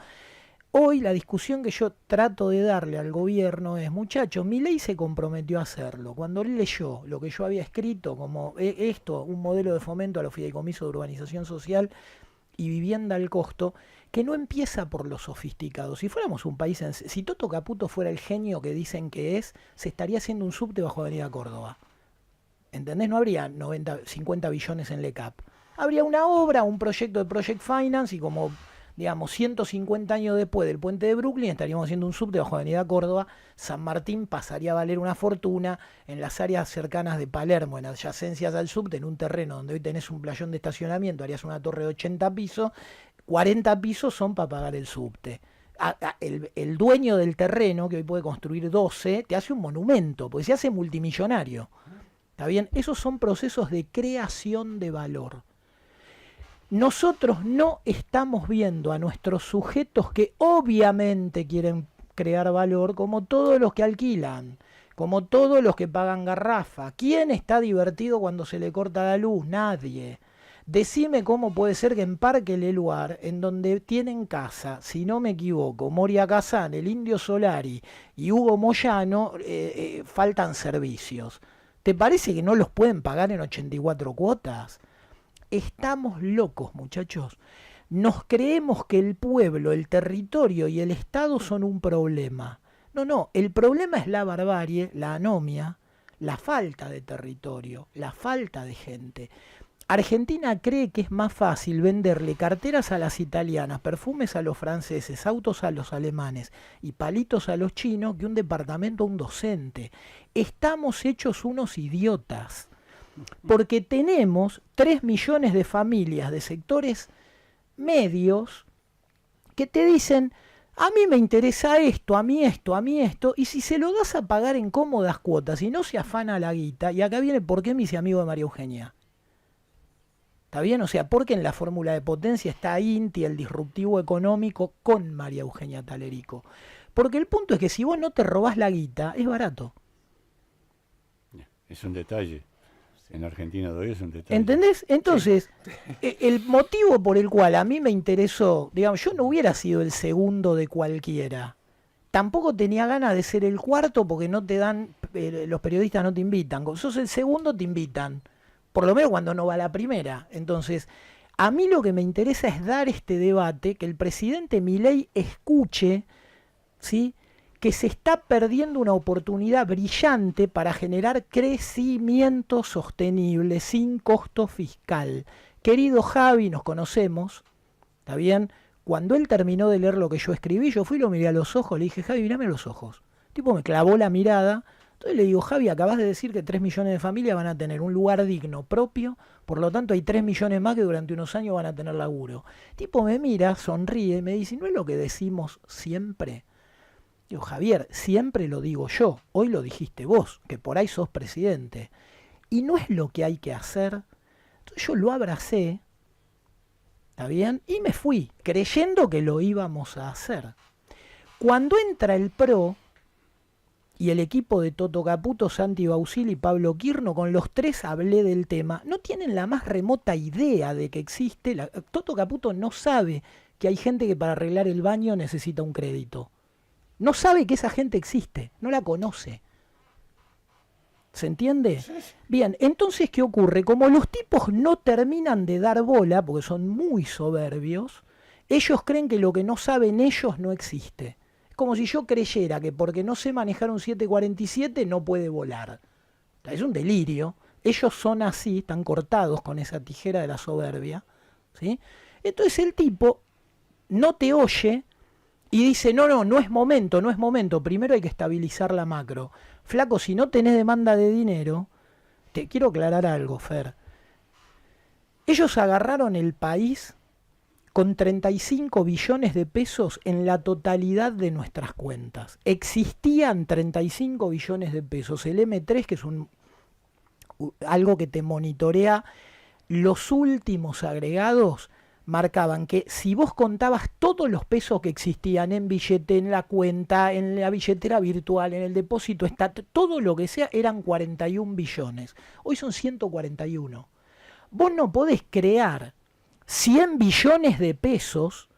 Hoy la discusión que yo trato de darle al gobierno es, muchachos, Milei se comprometió a hacerlo. Cuando él leyó lo que yo había escrito como un modelo de fomento a los fideicomisos de urbanización social y vivienda al costo, que no empieza por los sofisticados. Si fuéramos un país, si Toto Caputo fuera el genio que dicen que es, se estaría haciendo un subte bajo Avenida Córdoba. ¿Entendés? No habría 50 billones en LECAP. Habría una obra, un proyecto de Project Finance y como, digamos, 150 años después del puente de Brooklyn estaríamos haciendo un subte bajo Avenida Córdoba. San Martín pasaría a valer una fortuna. En las áreas cercanas de Palermo, en adyacencias al subte, en un terreno donde hoy tenés un playón de estacionamiento, harías una torre de 80 pisos. 40 pisos son para pagar el subte. El dueño del terreno, que hoy puede construir 12, te hace un monumento, porque se hace multimillonario. ¿Está bien? Esos son procesos de creación de valor. Nosotros no estamos viendo a nuestros sujetos que obviamente quieren crear valor, como todos los que alquilan, como todos los que pagan garrafa. ¿Quién está divertido cuando se le corta la luz? Nadie. Decime cómo puede ser que en Parque Leluar, en donde tienen casa, si no me equivoco, Moria Kazan, el Indio Solari y Hugo Moyano, faltan servicios. ¿Te parece que no los pueden pagar en 84 cuotas? Estamos locos, muchachos. Nos creemos que el pueblo, el territorio y el Estado son un problema. No, el problema es la barbarie, la anomia, la falta de territorio, la falta de gente. Argentina cree que es más fácil venderle carteras a las italianas, perfumes a los franceses, autos a los alemanes y palitos a los chinos que un departamento a un docente. Estamos hechos unos idiotas, porque tenemos 3 millones de familias de sectores medios que te dicen, a mí me interesa esto, a mí esto, a mí esto, y si se lo das a pagar en cómodas cuotas y no se afana la guita, y acá viene por qué me hice amigo de María Eugenia. ¿Está bien? O sea, porque en la fórmula de potencia está INTI, el disruptivo económico, con María Eugenia Talerico. Porque el punto es que si vos no te robás la guita, es barato. Es un detalle. En Argentina todavía es un detalle. ¿Entendés? Entonces, el motivo por el cual a mí me interesó, digamos, yo no hubiera sido el segundo de cualquiera. Tampoco tenía ganas de ser el cuarto porque no te dan, los periodistas no te invitan. Cuando sos el segundo te invitan. Por lo menos cuando no va la primera. Entonces, a mí lo que me interesa es dar este debate, que el presidente Milei escuche, ¿sí?, que se está perdiendo una oportunidad brillante para generar crecimiento sostenible sin costo fiscal. Querido Javi, nos conocemos, ¿está bien? Cuando él terminó de leer lo que yo escribí, yo fui y lo miré a los ojos, le dije, Javi, mírame a los ojos. El tipo me clavó la mirada. Entonces le digo, Javi, acabas de decir que 3 millones de familias van a tener un lugar digno propio, por lo tanto hay 3 millones más que durante unos años van a tener laburo. El tipo me mira, sonríe y me dice, ¿no es lo que decimos siempre? Digo, Javier, siempre lo digo yo, hoy lo dijiste vos, que por ahí sos presidente. Y no es lo que hay que hacer. Entonces yo lo abracé, ¿está bien? Y me fui, creyendo que lo íbamos a hacer. Cuando entra el PRO, y el equipo de Toto Caputo, Santi Bausili y Pablo Quirno, con los tres hablé del tema, no tienen la más remota idea de que existe. Toto Caputo no sabe que hay gente que para arreglar el baño necesita un crédito. No sabe que esa gente existe, no la conoce. ¿Se entiende? Bien, entonces, ¿qué ocurre? Como los tipos no terminan de dar bola, porque son muy soberbios, ellos creen que lo que no saben ellos no existe. Es como si yo creyera que porque no sé manejar un 747 no puede volar. Es un delirio. Ellos son así, están cortados con esa tijera de la soberbia, ¿sí? Entonces el tipo no te oye y dice, no es momento, primero hay que estabilizar la macro. Flaco, si no tenés demanda de dinero, te quiero aclarar algo, Fer. Ellos agarraron el país con 35 billones de pesos en la totalidad de nuestras cuentas. Existían 35 billones de pesos. El M3, que es algo que te monitorea los últimos agregados, marcaban que si vos contabas todos los pesos que existían en billete, en la cuenta, en la billetera virtual, en el depósito, todo lo que sea, eran 41 billones. Hoy son 141. Vos no podés crear 100 billones de pesos,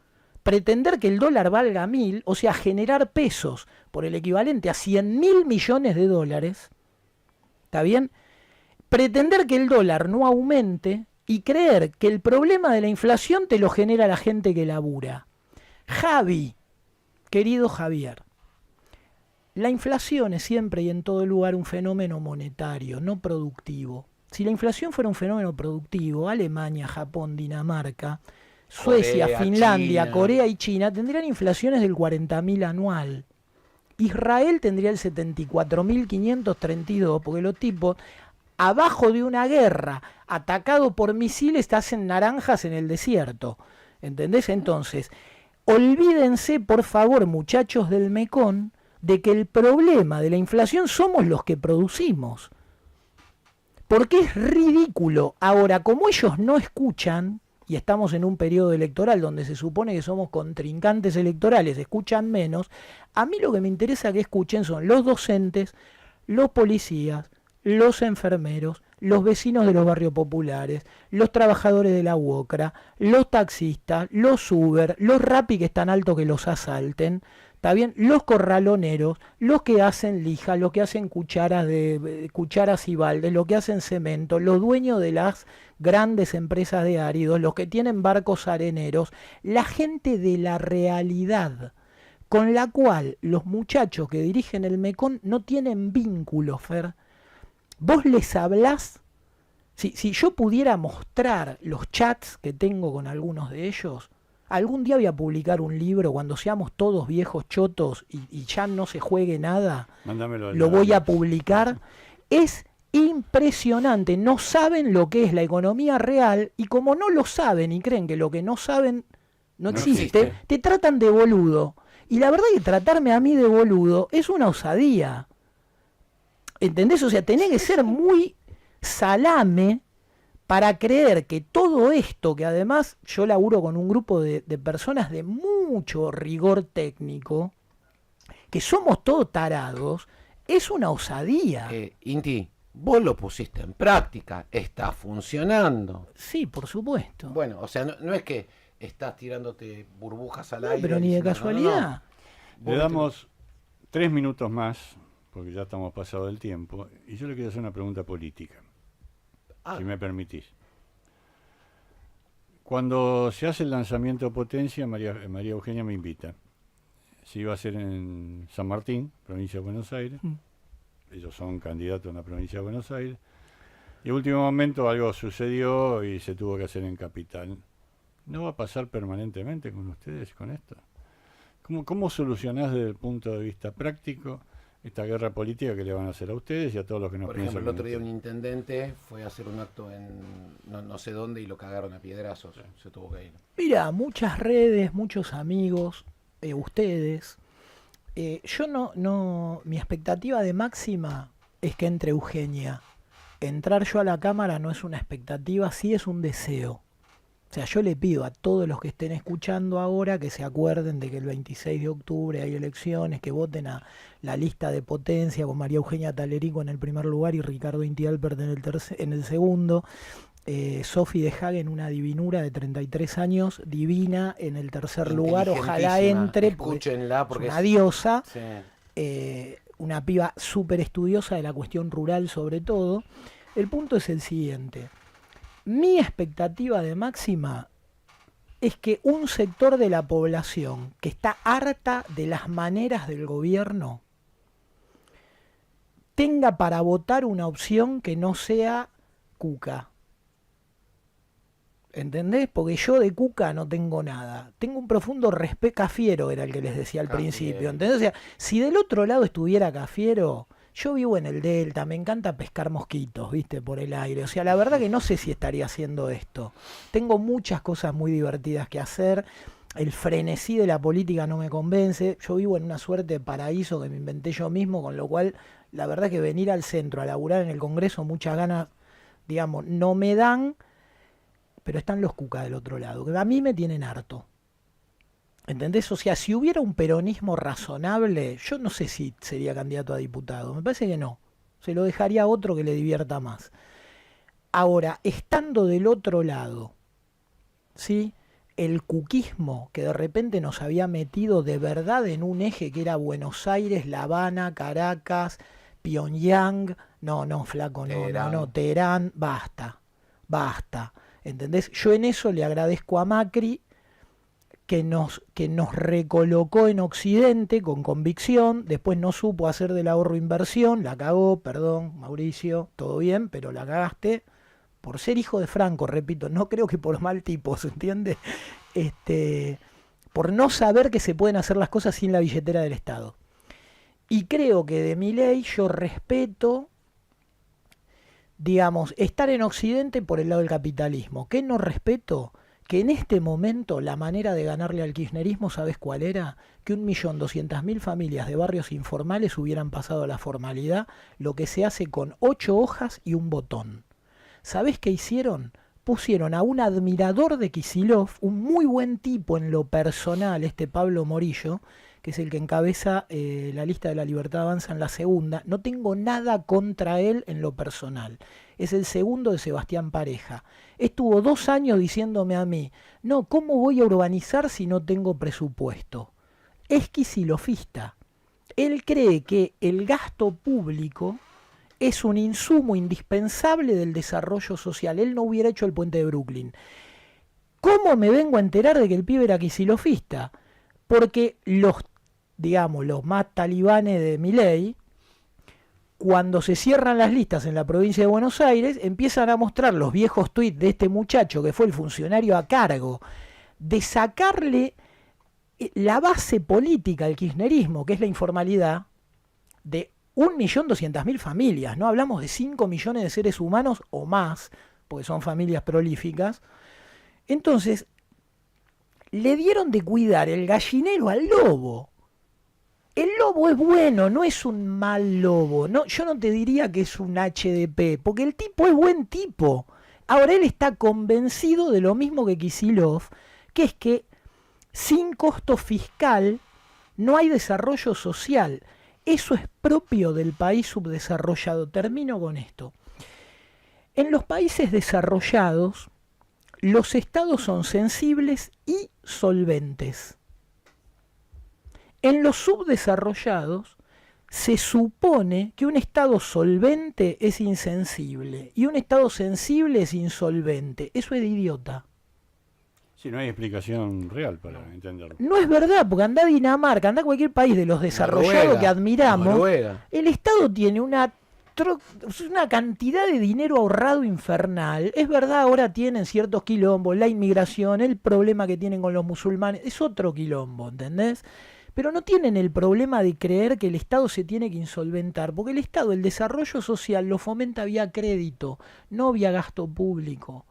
pretender que el dólar valga 1000, o sea, generar pesos por el equivalente a 100.000 millones de dólares, ¿está bien? Pretender que el dólar no aumente y creer que el problema de la inflación te lo genera la gente que labura. Javi, querido Javier, la inflación es siempre y en todo lugar un fenómeno monetario, no productivo. Si la inflación fuera un fenómeno productivo, Alemania, Japón, Dinamarca, Suecia, Corea, Finlandia, China. Corea y China tendrían inflaciones del 40.000 anual. Israel tendría el 74.532, porque los tipos, abajo de una guerra, atacado por misiles, te hacen naranjas en el desierto. ¿Entendés? Entonces, olvídense, por favor, muchachos del Mekón, de que el problema de la inflación somos los que producimos. Porque es ridículo. Ahora, como ellos no escuchan, y estamos en un periodo electoral donde se supone que somos contrincantes electorales, escuchan menos, a mí lo que me interesa que escuchen son los docentes, los policías, los enfermeros, los vecinos de los barrios populares, los trabajadores de la UOCRA, los taxistas, los Uber, los Rappi que están altos que los asalten, ¿está bien? Los corraloneros, los que hacen lija, los que hacen cucharas y baldes, los que hacen cemento, los dueños de las grandes empresas de áridos, los que tienen barcos areneros, la gente de la realidad, con la cual los muchachos que dirigen el Mekón no tienen vínculo, Fer. Vos les hablás, si yo pudiera mostrar los chats que tengo con algunos de ellos, algún día voy a publicar un libro cuando seamos todos viejos chotos y ya no se juegue nada, Mándamelo lo voy a publicar. Es impresionante, no saben lo que es la economía real y como no lo saben y creen que lo que no saben no existe, te tratan de boludo. Y la verdad es que tratarme a mí de boludo es una osadía. ¿Entendés? O sea, tenés que ser muy salame para creer que todo esto, que además yo laburo con un grupo de personas de mucho rigor técnico, que somos todos tarados, es una osadía. Inti, vos lo pusiste en práctica, está funcionando. Sí, por supuesto. Bueno, o sea, no es que estás tirándote burbujas al aire. Pero ni de diciendo, casualidad. Le damos 3 minutos más, porque ya estamos pasado del tiempo, y yo le quiero hacer una pregunta política, si me permitís. Cuando se hace el lanzamiento de Potencia, María Eugenia me invita. Se iba a hacer en San Martín, provincia de Buenos Aires. Ellos son candidatos en la provincia de Buenos Aires. Y en último momento algo sucedió y se tuvo que hacer en Capital. ¿No va a pasar permanentemente con ustedes con esto? ¿Cómo solucionás desde el punto de vista práctico esta guerra política que le van a hacer a ustedes y a todos los que nos Por piensan? ejemplo, el otro día un intendente fue a hacer un acto en no sé dónde y lo cagaron a piedrazos. Se tuvo que ir. Mira, muchas redes, muchos amigos, ustedes. Mi expectativa de máxima es que entre Eugenia. Entrar yo a la Cámara no es una expectativa, sí es un deseo. O sea, yo le pido a todos los que estén escuchando ahora que se acuerden de que el 26 de octubre hay elecciones, que voten a la lista de Potencia con María Eugenia Talerico en el primer lugar y Ricardo Inti Alpert en el segundo. Sophie de Hagen, una divinura de 33 años, divina en el tercer lugar, ojalá entre, Escúchenla porque es una diosa. Sí. una piba súper estudiosa de la cuestión rural sobre todo. El punto es el siguiente. Mi expectativa de máxima es que un sector de la población que está harta de las maneras del gobierno tenga para votar una opción que no sea Cuca. ¿Entendés? Porque yo de Cuca no tengo nada. Tengo un profundo respeto. Cafiero era el que les decía al principio. ¿Entendés? O sea, si del otro lado estuviera Cafiero, yo vivo en el Delta, me encanta pescar mosquitos, ¿viste? Por el aire. O sea, la verdad que no sé si estaría haciendo esto. Tengo muchas cosas muy divertidas que hacer. El frenesí de la política no me convence. Yo vivo en una suerte de paraíso que me inventé yo mismo, con lo cual, la verdad que venir al centro a laburar en el Congreso, muchas ganas, digamos, no me dan. Pero están los Cuca del otro lado, que a mí me tienen harto. ¿Entendés? O sea, si hubiera un peronismo razonable, yo no sé si sería candidato a diputado. Me parece que no. Se lo dejaría a otro que le divierta más. Ahora, estando del otro lado, ¿sí? El cuquismo que de repente nos había metido de verdad en un eje que era Buenos Aires, La Habana, Caracas, Pyongyang. No, flaco, no, Teherán, basta. ¿Entendés? Yo en eso le agradezco a Macri que nos recolocó en Occidente con convicción, después no supo hacer del ahorro inversión, la cagó, perdón, Mauricio, todo bien, pero la cagaste por ser hijo de Franco, repito, no creo que por mal tipo, ¿se entiende? Por no saber que se pueden hacer las cosas sin la billetera del Estado. Y creo que de Milei yo respeto, digamos, estar en Occidente por el lado del capitalismo. ¿Qué no respeto? Que en este momento la manera de ganarle al kirchnerismo, ¿sabes cuál era? Que 1.200.000 familias de barrios informales hubieran pasado a la formalidad, lo que se hace con 8 hojas y un botón. ¿Sabés qué hicieron? Pusieron a un admirador de Kicillof, un muy buen tipo en lo personal, Pablo Morillo, que es el que encabeza la lista de La Libertad Avanza en la segunda. No tengo nada contra él en lo personal. Es el segundo de Sebastián Pareja. Estuvo 2 años diciéndome a mí, no, ¿cómo voy a urbanizar si no tengo presupuesto? Es kicilofista. Él cree que el gasto público es un insumo indispensable del desarrollo social. Él no hubiera hecho el puente de Brooklyn. ¿Cómo me vengo a enterar de que el pibe era kicilofista? Porque los más talibanes de Milei, cuando se cierran las listas en la provincia de Buenos Aires, empiezan a mostrar los viejos tuits de este muchacho que fue el funcionario a cargo de sacarle la base política al kirchnerismo, que es la informalidad, de 1.200.000 familias. No hablamos de 5 millones de seres humanos o más, porque son familias prolíficas. Entonces, le dieron de cuidar el gallinero al lobo. El lobo es bueno, no es un mal lobo. No, yo no te diría que es un HDP, porque el tipo es buen tipo. Ahora él está convencido de lo mismo que Kicillof, que es que sin costo fiscal no hay desarrollo social. Eso es propio del país subdesarrollado. Termino con esto. En los países desarrollados, los estados son sensibles y solventes. En los subdesarrollados se supone que un estado solvente es insensible y un estado sensible es insolvente. Eso es de idiota. Sí, no hay explicación real para entenderlo. No es verdad, porque anda a Dinamarca, anda a cualquier país de los desarrollados Noruega, que admiramos. Noruega. El estado tiene una cantidad de dinero ahorrado infernal. Es verdad, ahora tienen ciertos quilombos, la inmigración, el problema que tienen con los musulmanes, es otro quilombo, ¿entendés? Pero no tienen el problema de creer que el Estado se tiene que insolventar, porque el Estado, el desarrollo social, lo fomenta vía crédito, no vía gasto público.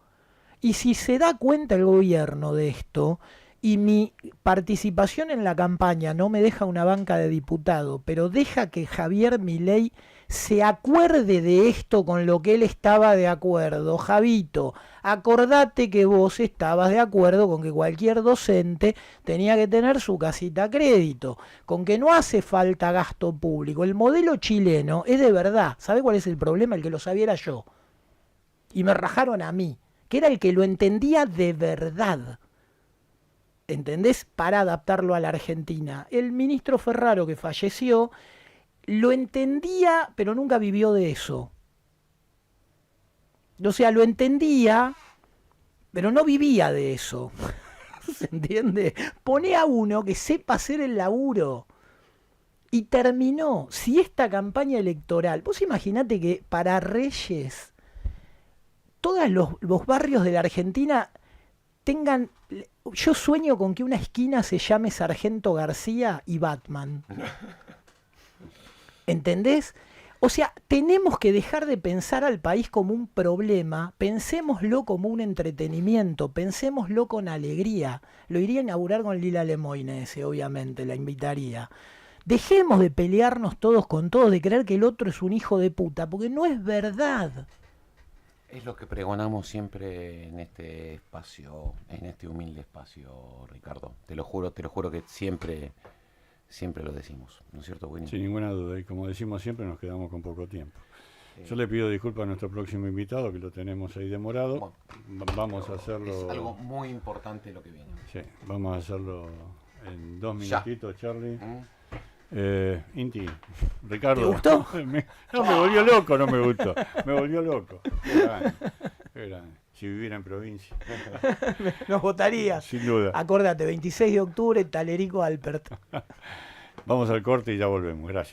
Y si se da cuenta el gobierno de esto, y mi participación en la campaña no me deja una banca de diputado, pero deja que Javier Milei se acuerde de esto con lo que él estaba de acuerdo. Javito, acordate que vos estabas de acuerdo con que cualquier docente tenía que tener su casita a crédito, con que no hace falta gasto público. El modelo chileno es de verdad. ¿Sabe cuál es el problema? El que lo sabía era yo. Y me rajaron a mí, que era el que lo entendía de verdad. ¿Entendés? Para adaptarlo a la Argentina. El ministro Ferraro, que falleció, lo entendía, pero nunca vivió de eso. O sea, lo entendía, pero no vivía de eso. ¿Se entiende? Pone a uno que sepa hacer el laburo. Y terminó. Si esta campaña electoral, vos imaginate que para Reyes, todos los barrios de la Argentina tengan... Yo sueño con que una esquina se llame Sargento García y Batman. ¿Entendés? O sea, tenemos que dejar de pensar al país como un problema, pensémoslo como un entretenimiento, pensémoslo con alegría. Lo iría a inaugurar con Lila Lemoyne ese, obviamente, la invitaría. Dejemos de pelearnos todos con todos, de creer que el otro es un hijo de puta, porque no es verdad. Es lo que pregonamos siempre en este espacio, en este humilde espacio, Ricardo. Te lo juro que siempre lo decimos, ¿no es cierto, Winnie? Sin ninguna duda, y como decimos siempre, nos quedamos con poco tiempo. Yo le pido disculpas a nuestro próximo invitado, que lo tenemos ahí demorado. Vamos a hacerlo... Es algo muy importante lo que viene. Sí, vamos a hacerlo en 2 Ya. minutitos, Charlie. Inti, Ricardo. ¿Te gustó? me volvió loco, no me gustó. Me volvió loco. Qué grande. Si viviera en provincia. Nos votaría. Sin duda. Acordate, 26 de octubre, Talerico Alpert. Vamos al corte y ya volvemos. Gracias.